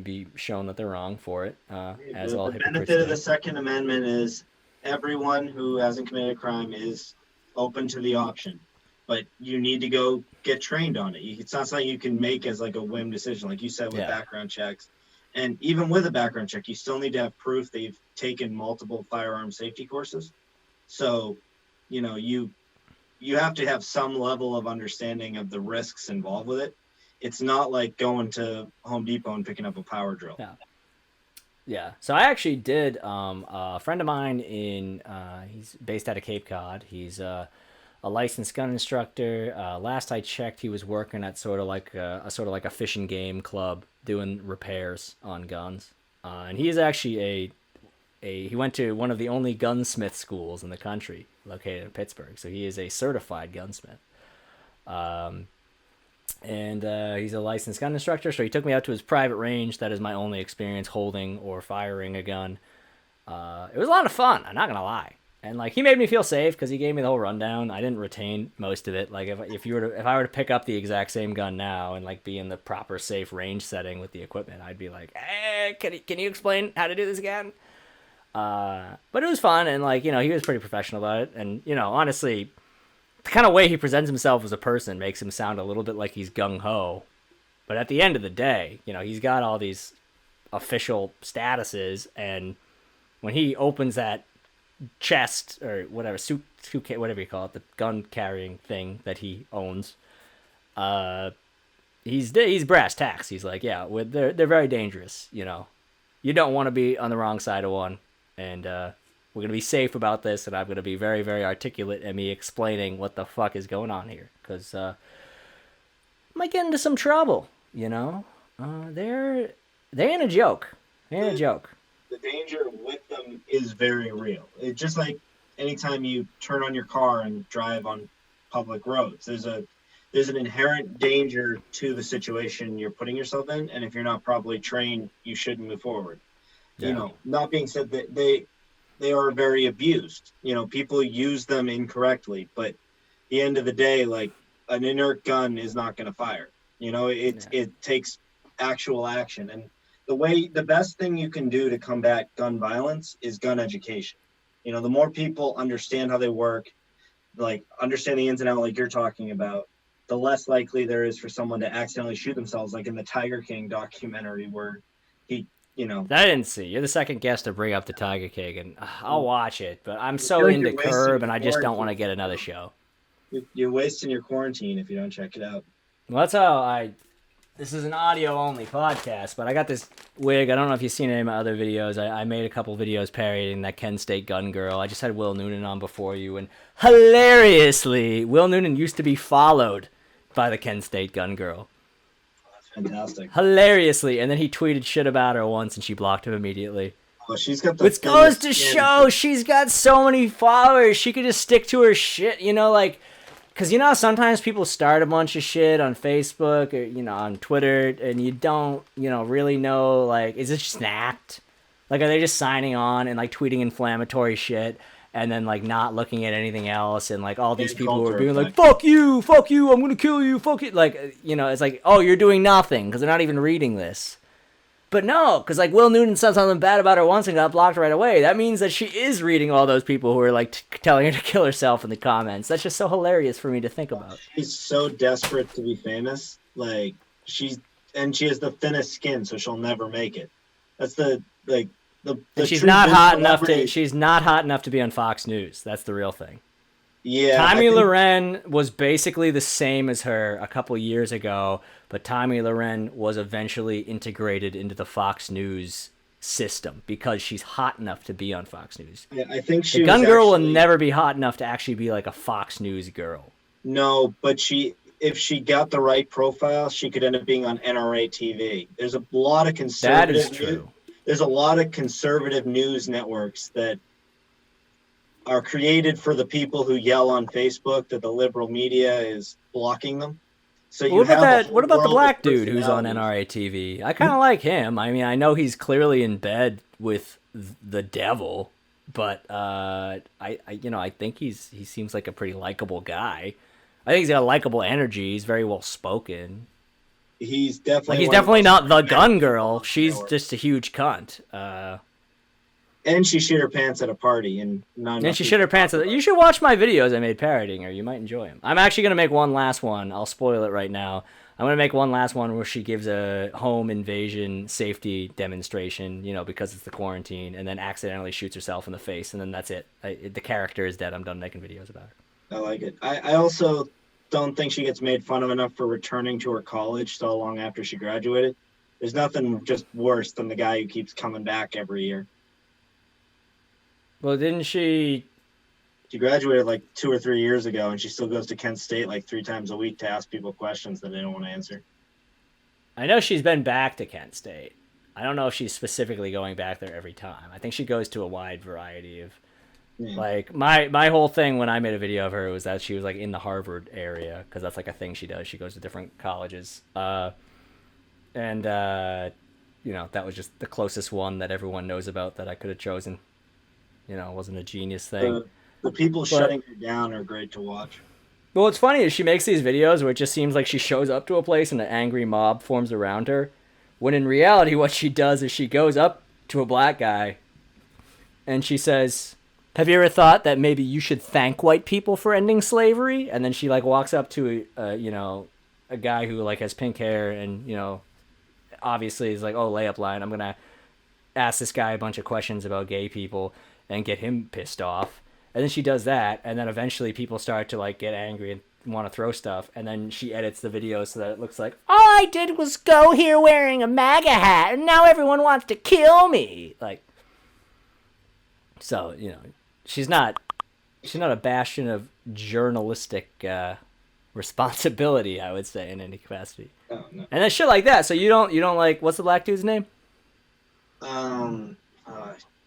be shown that they're wrong for it. As all the hypocrites benefit do. of the Second Amendment is everyone who hasn't committed a crime is open to the option, but you need to go get trained on it. It's not something you can make as like a whim decision, like you said with background checks. And even with a background check, you still need to have proof that you've taken multiple firearm safety courses. So, you have to have some level of understanding of the risks involved with it. It's not like going to Home Depot and picking up a power drill. Yeah. So I actually did. A friend of mine he's based out of Cape Cod. He's a licensed gun instructor. Last I checked, he was working at sort of like a fish and game club doing repairs on guns. And he is actually he went to one of the only gunsmith schools in the country, located in Pittsburgh. So he is a certified gunsmith. And he's a licensed gun instructor, so he took me out to his private range. That is my only experience holding or firing a gun. It was a lot of fun, I'm not gonna lie. And like, he made me feel safe because he gave me the whole rundown. I didn't retain most of it. Like if I were to pick up the exact same gun now and like be in the proper safe range setting with the equipment, I'd be like, hey, can you explain how to do this again? But it was fun, and like, he was pretty professional about it. And honestly, the kind of way he presents himself as a person makes him sound a little bit like he's gung-ho. But at the end of the day, he's got all these official statuses, and when he opens that chest or whatever, suitcase, whatever you call it, the gun carrying thing that he owns, he's brass tacks. He's like, yeah, they're very dangerous. You don't want to be on the wrong side of one, and we're going to be safe about this, and I'm going to be very, very articulate in me explaining what the fuck is going on here, because I might get into some trouble, They're in a joke. They're in a joke. The danger with them is very real. It's just like anytime you turn on your car and drive on public roads, there's an inherent danger to the situation you're putting yourself in, and if you're not properly trained, you shouldn't move forward. Yeah. Not being said that they are very abused. People use them incorrectly, but at the end of the day, like, an inert gun is not going to fire. It takes actual action. And the best thing you can do to combat gun violence is gun education. The more people understand how they work, like understand the ins and outs like you're talking about, the less likely there is for someone to accidentally shoot themselves, like in the Tiger King documentary where he, I didn't see. You're the second guest to bring up the Tiger King, and I'll watch it, but I'm so into Curb, and I just don't want to get another show. You're wasting your quarantine if you don't check it out. Well, that's how this is an audio-only podcast, but I got this wig. I don't know if you've seen any of my other videos. I made a couple videos parodying that Kent State gun girl. I just had Will Noonan on before you, and hilariously, Will Noonan used to be followed by the Kent State gun girl. Fantastic. Hilariously, and then he tweeted shit about her once, and she blocked him immediately. Well, she's got the Which goes to show she's got so many followers. She could just stick to her shit, like Because, you know, sometimes people start a bunch of shit on Facebook or, you know, on Twitter, and you don't, you know, really know, like, is it snapped? Like, are they just signing on and, like, tweeting inflammatory shit and then, like, not looking at anything else? And, like, all these Fan people were culture being like, effect. fuck you, I'm going to kill you, fuck you. Like, you know, it's like, oh, you're doing nothing because they're not even reading this. But no, because like Will Noonan said something bad about her once and got blocked right away. That means that she is reading all those people who are like telling her to kill herself in the comments. That's just so hilarious for me to think about. She's so desperate to be famous. Like she has the thinnest skin, so she'll never make it. That's the And she's true not big hot enough to. celebrity- She's not hot enough to be on Fox News. That's the real thing. Yeah, Tommy I think- Loren was basically the same as her a couple years ago, but Tommy Loren was eventually integrated into the Fox News system because she's hot enough to be on Fox News. Yeah, I think she The was gun girl will actually- never be hot enough to actually be like a Fox News girl. No, but if she got the right profile, she could end up being on NRA TV. There's a lot of That conservative. is true. There's a lot of conservative news networks that are created for the people who yell on Facebook that the liberal media is blocking them. So you What about have a that? whole What about the world black of dude who's on personalities. NRA TV? I kind of like him. I mean, I know he's clearly in bed with the devil, but I think he seems like a pretty likable guy. I think he's got a likable energy. He's very well spoken. He's definitely Like he's one of definitely those not the gun men girl. on the She's network. just a huge cunt. And she shit her pants at a party, and not And enough she people shit her pants. talk about You it. should watch my videos I made parodying her. You might enjoy them. I'm actually gonna make one last one. I'll spoil it right now. I'm gonna make one last one where she gives a home invasion safety demonstration, you know, because it's the quarantine, and then accidentally shoots herself in the face, and then that's it. The character is dead. I'm done making videos about her. I like it. I also don't think she gets made fun of enough for returning to her college so long after she graduated. There's nothing just worse than the guy who keeps coming back every year. Well, didn't she? She graduated like 2 or 3 years ago, and she still goes to Kent State like 3 times a week to ask people questions that they don't want to answer. I know she's been back to Kent State. I don't know if she's specifically going back there every time. I think she goes to a wide variety of. Yeah. Like my whole thing when I made a video of her was that she was like in the Harvard area because that's like a thing she does. She goes to different colleges, and you know, that was just the closest one that everyone knows about that I could have chosen. You know, it wasn't a genius thing. The people shutting her down are great to watch. But what's funny is she makes these videos where it just seems like she shows up to a place and an angry mob forms around her, when in reality what she does is she goes up to a black guy and she says, "Have you ever thought that maybe you should thank white people for ending slavery?" And then she like walks up to a guy who like has pink hair and, you know, obviously is like, "Oh, layup line, I'm gonna ask this guy a bunch of questions about gay people and get him pissed off." And then she does that, and then eventually people start to like get angry and want to throw stuff, and then she edits the video so that it looks like, "All I did was go here wearing a MAGA hat, and now everyone wants to kill me." Like, so, you know, she's not a bastion of journalistic responsibility, I would say, in any capacity. Oh, no. And then shit like that. So you don't like, what's the black dude's name? I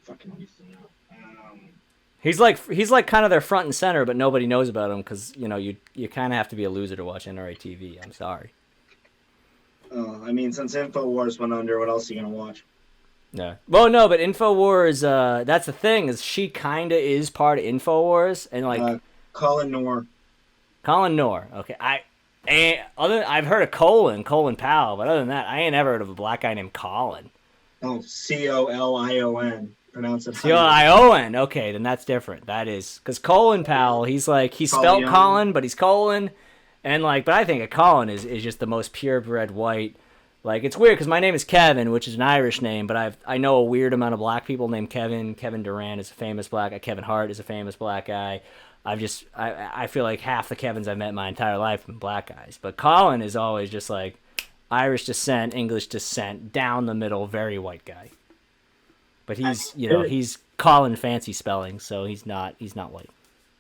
fucking used to know. He's like kind of their front and center, but nobody knows about him because, you know, you kind of have to be a loser to watch NRA TV. I'm sorry. I mean, since InfoWars went under, what else are you gonna watch? No. Well, no, but InfoWars, that's the thing, is she kind of is part of InfoWars, and like Colin Noor. Colin Noor. Okay, I've heard of Colin Powell, but other than that, I ain't ever heard of a black guy named Colin. Oh, Colion. Pronounce it. Colion. Okay, then that's different. That is because Colin Powell. He's spelled Colion. Colin, but he's Colin, and like, but I think a Colin is just the most purebred white. Like, it's weird because my name is Kevin, which is an Irish name, but I know a weird amount of black people named Kevin. Kevin Durant is a famous black guy. Kevin Hart is a famous black guy. I feel like half the Kevins I've met in my entire life have been black guys, but Colin is always just like Irish descent, English descent, down the middle, very white guy. But he's Colin fancy spelling, so he's not white.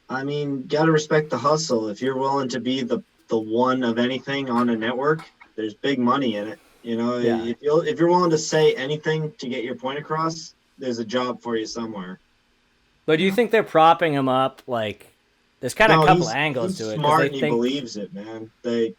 I mean, gotta respect the hustle. If you're willing to be the one of anything on a network, there's big money in it. You know, Yeah. if you're willing to say anything to get your point across, there's a job for you somewhere. But do you think they're propping him up? Like, There's kind of a couple he's angles to it because smart they and he think believes it, man. They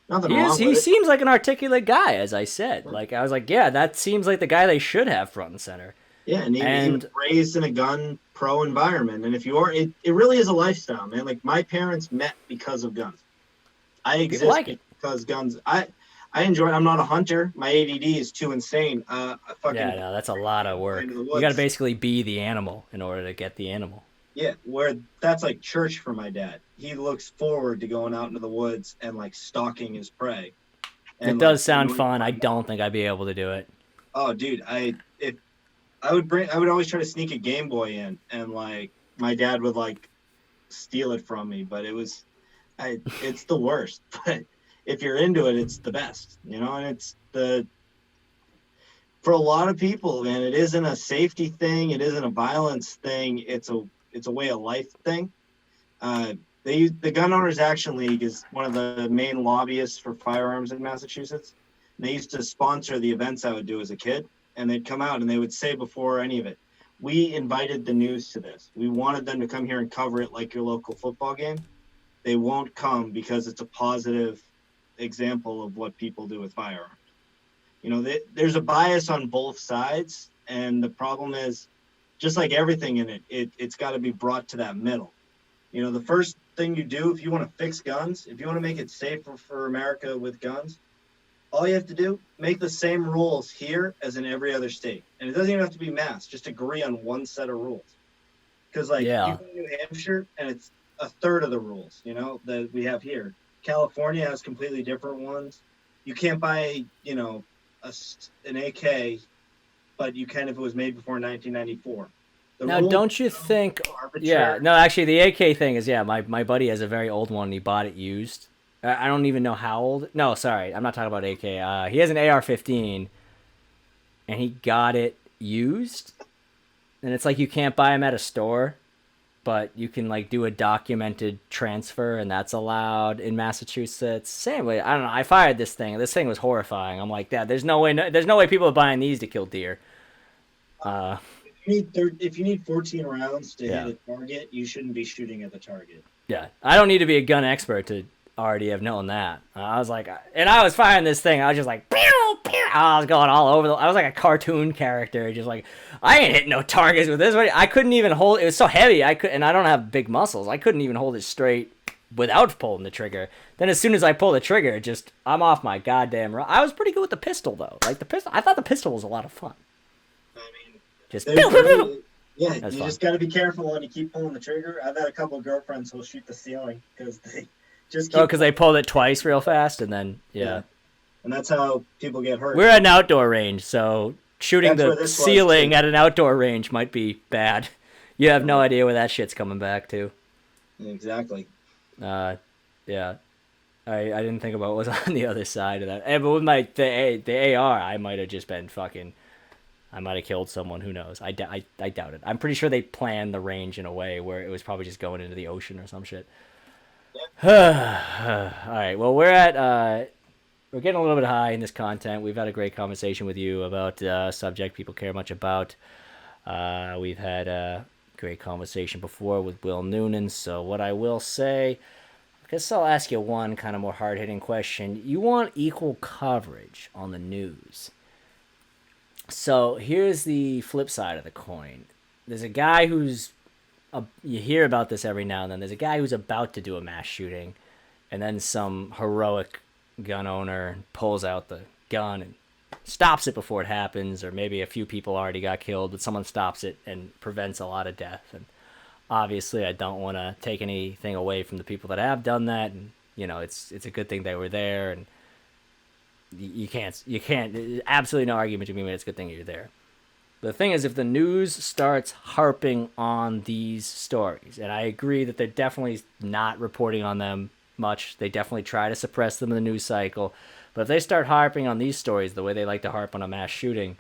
nothing he wrong he with it. seems like an articulate guy, as I said. Like I was like, yeah, that seems like the guy they should have front and center. Yeah, and he And was raised in a gun pro environment, and if you are, it really is a lifestyle, man. Like my parents met because of guns. I people exist like it. because guns. I enjoy it. I'm not a hunter. My ADD is too insane. I fucking Yeah, no, that's a lot of work. into the You got to woods. basically be the animal in order to get the animal. Yeah, where that's like church for my dad. He looks forward to going out into the woods and like stalking his prey. It And does like, sound fun. I don't think I'd be able to do it. oh, dude, I would always try to sneak a Game Boy in, and like my dad would like steal it from me, but it's the worst. But if you're into it, it's the best, you know. And for a lot of people, man, it isn't a safety thing, it isn't a violence thing, it's a way of life thing. The Gun Owners Action League is one of the main lobbyists for firearms in Massachusetts. And they used to sponsor the events I would do as a kid, and they'd come out and they would say before any of it, we invited the news to this. We wanted them to come here and cover it like your local football game. They won't come because it's a positive example of what people do with firearms. You know, there's a bias on both sides, and the problem is, just like everything in it's got to be brought to that middle. You know, the first thing you do if you want to fix guns, if you want to make it safer for America with guns, all you have to do, make the same rules here as in every other state. And it doesn't even have to be mass, just agree on one set of rules. Because like you go to New Hampshire and it's a third of the rules, you know, that we have here. California has completely different ones. You can't buy, you know, an AK, but you can if it was made before 1994. Now, don't you think? Yeah, no, actually, the AK thing is, my buddy has a very old one. And he bought it used. I don't even know how old. No, sorry, I'm not talking about AK. He has an AR-15, and he got it used. And it's like you can't buy them at a store, but you can like do a documented transfer, and that's allowed in Massachusetts. Same way, I don't know. I fired this thing. This thing was horrifying. I'm like, Dad, there's no way people are buying these to kill deer. If you need 14 rounds to hit a target, you shouldn't be shooting at the target. Yeah, I don't need to be a gun expert to already have known that. I was like, and I was firing this thing. I was just like, pew, pew. I was going all over. I was like a cartoon character, just like, I ain't hitting no targets with this. I couldn't even hold. It was so heavy. And I don't have big muscles. I couldn't even hold it straight without pulling the trigger. Then as soon as I pull the trigger, I'm off my goddamn run. I was pretty good with the pistol though. Like the pistol, I thought the pistol was a lot of fun. I mean, just yeah, That's you fun. Just got to be careful when you keep pulling the trigger. I've had a couple of girlfriends who'll shoot the ceiling because they just keep because they pulled it twice real fast, and then and that's how people get hurt. We're at an outdoor range, so shooting That's where the this was, ceiling too. at an outdoor range might be bad. You have no idea where that shit's coming back to. Exactly. Yeah. I didn't think about what was on the other side of that. But with the AR, I might have just been I might have killed someone. Who knows? I doubt it. I'm pretty sure they planned the range in a way where it was probably just going into the ocean or some shit. All right. Well, we're getting a little bit high in this content. We've had a great conversation with you about a subject people care much about. We've had a great conversation before with Will Noonan. So what I will say, I guess I'll ask you one kind of more hard-hitting question. You want equal coverage on the news. So here's the flip side of the coin. There's a guy you hear about this every now and then. There's a guy who's about to do a mass shooting, and then some heroic gun owner pulls out the gun and stops it before it happens, or maybe a few people already got killed, but someone stops it and prevents a lot of death. And obviously, I don't want to take anything away from the people that have done that, and it's a good thing they were there, and you can't absolutely no argument to me when it's a good thing you're there. The thing is, if the news starts harping on these stories, and I agree that they're definitely not reporting on them much, they definitely try to suppress them in the news cycle, but if they start harping on these stories the way they like to harp on a mass shooting,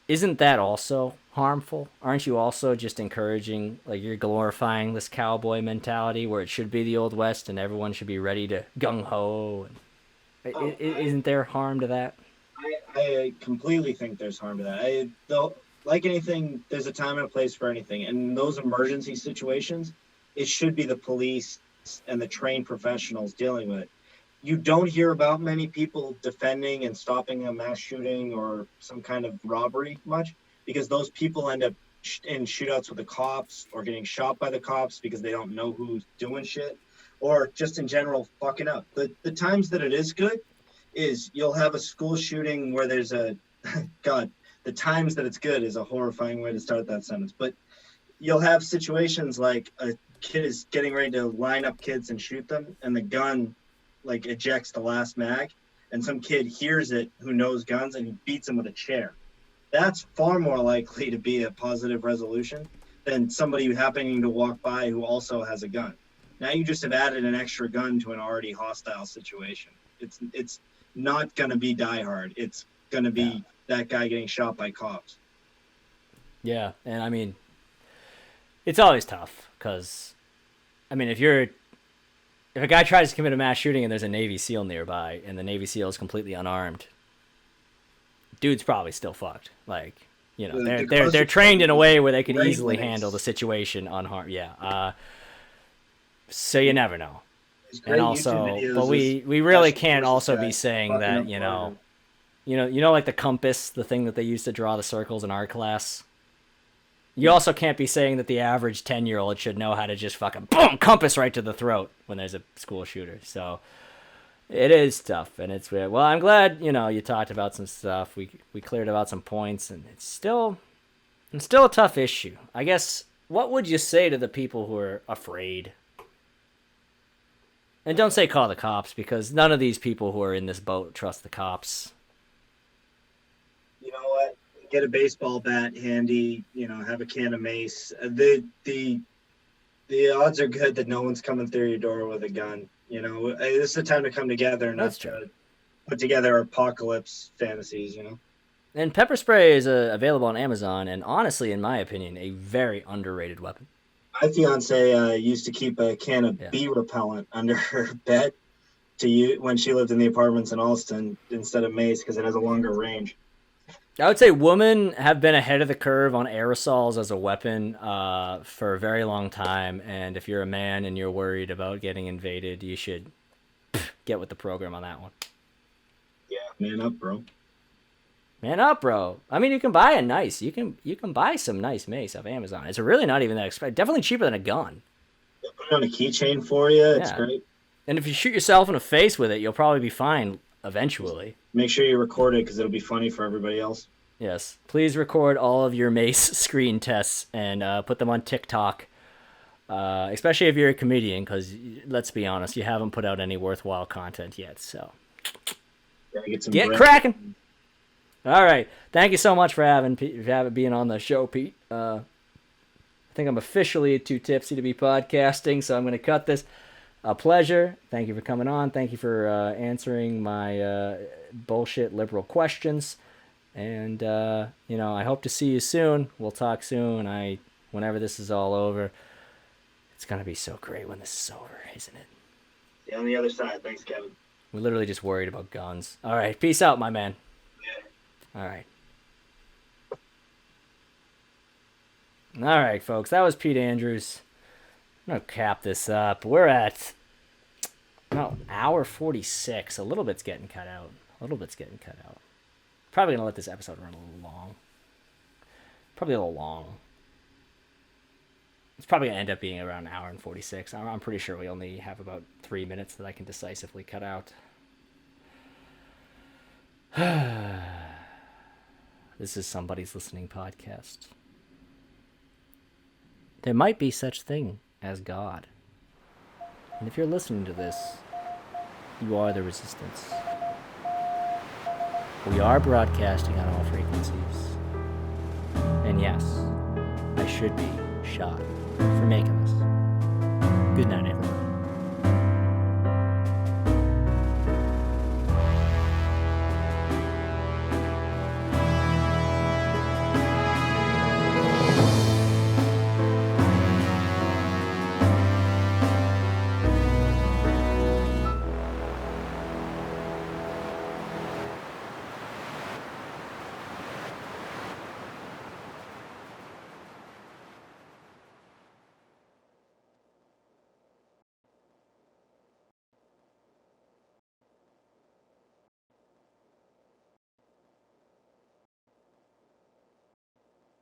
isn't that also harmful? Aren't you also just encouraging, like you're glorifying this cowboy mentality where it should be the Old West and everyone should be ready to gung-ho? Isn't there harm to that? I completely think there's harm to that. Like anything, there's a time and a place for anything. And in those emergency situations, it should be the police and the trained professionals dealing with it. You don't hear about many people defending and stopping a mass shooting or some kind of robbery much, because those people end up in shootouts with the cops or getting shot by the cops because they don't know who's doing shit, or just in general fucking up. The times that it is good is you'll have a school shooting where there's a God, the times that it's good is a horrifying way to start that sentence. But you'll have situations like a kid is getting ready to line up kids and shoot them, and the gun like ejects the last mag, and some kid hears it who knows guns and he beats him with a chair. That's far more likely to be a positive resolution than somebody happening to walk by who also has a gun. Now you just have added an extra gun to an already hostile situation. It's not going to be Die Hard. It's going to be that guy getting shot by cops. Yeah, and I mean, it's always tough because, I mean, if a guy tries to commit a mass shooting and there's a Navy SEAL nearby and the Navy SEAL is completely unarmed, dude's probably still fucked. Like, you know, they're trained in a way where they could easily handle the situation unharmed. Yeah. So you never know. And also, but we really can't also be saying that, you know, like the compass, the thing that they used to draw the circles in art class. You also can't be saying that the average 10-year-old should know how to just fucking boom, compass right to the throat when there's a school shooter. So it is tough, and it's weird. Well, I'm glad, you know, you talked about some stuff. We cleared about some points, and it's still a tough issue. I guess, what would you say to the people who are afraid? And don't say call the cops, because none of these people who are in this boat trust the cops. You know what? Get a baseball bat handy, you know, have a can of mace. The odds are good that no one's coming through your door with a gun. You know, this is the time to come together and That's true. Put together apocalypse fantasies, you know. And pepper spray is available on Amazon, and honestly, in my opinion, a very underrated weapon. My fiance used to keep a can of bee repellent under her bed when she lived in the apartments in Alston instead of mace, because it has a longer range. I would say women have been ahead of the curve on aerosols as a weapon for a very long time. And if you're a man and you're worried about getting invaded, you should get with the program on that one. Yeah, man up, bro. Man up, bro. I mean, you can buy you can buy some nice mace off Amazon. It's really not even that expensive. Definitely cheaper than a gun. They put it on a keychain for you. It's great. And if you shoot yourself in the face with it, you'll probably be fine eventually. Make sure you record it because it'll be funny for everybody else. Yes. Please record all of your mace screen tests and put them on TikTok, especially if you're a comedian, because let's be honest, you haven't put out any worthwhile content yet. So get cracking. All right. Thank you so much for being on the show, Pete. I think I'm officially too tipsy to be podcasting, so I'm going to cut this. A pleasure. Thank you for coming on. Thank you for answering my bullshit liberal questions. And, you know, I hope to see you soon. We'll talk soon. Whenever this is all over, it's going to be so great when this is over, isn't it? Yeah, on the other side. Thanks, Kevin. We're literally just worried about guns. All right. Peace out, my man. Yeah. All right. All right, folks. That was Pete Andrews. I'm going to cap this up. We're at hour 46. A little bit's getting cut out. Probably going to let this episode run a little long. Probably a little long. It's probably going to end up being around an hour and 46. I'm pretty sure we only have about 3 minutes that I can decisively cut out. This is Somebody's Listening podcast. There might be such thing as God. And if you're listening to this, you are the resistance. We are broadcasting on all frequencies. And yes, I should be shot for making this. Good night, everyone.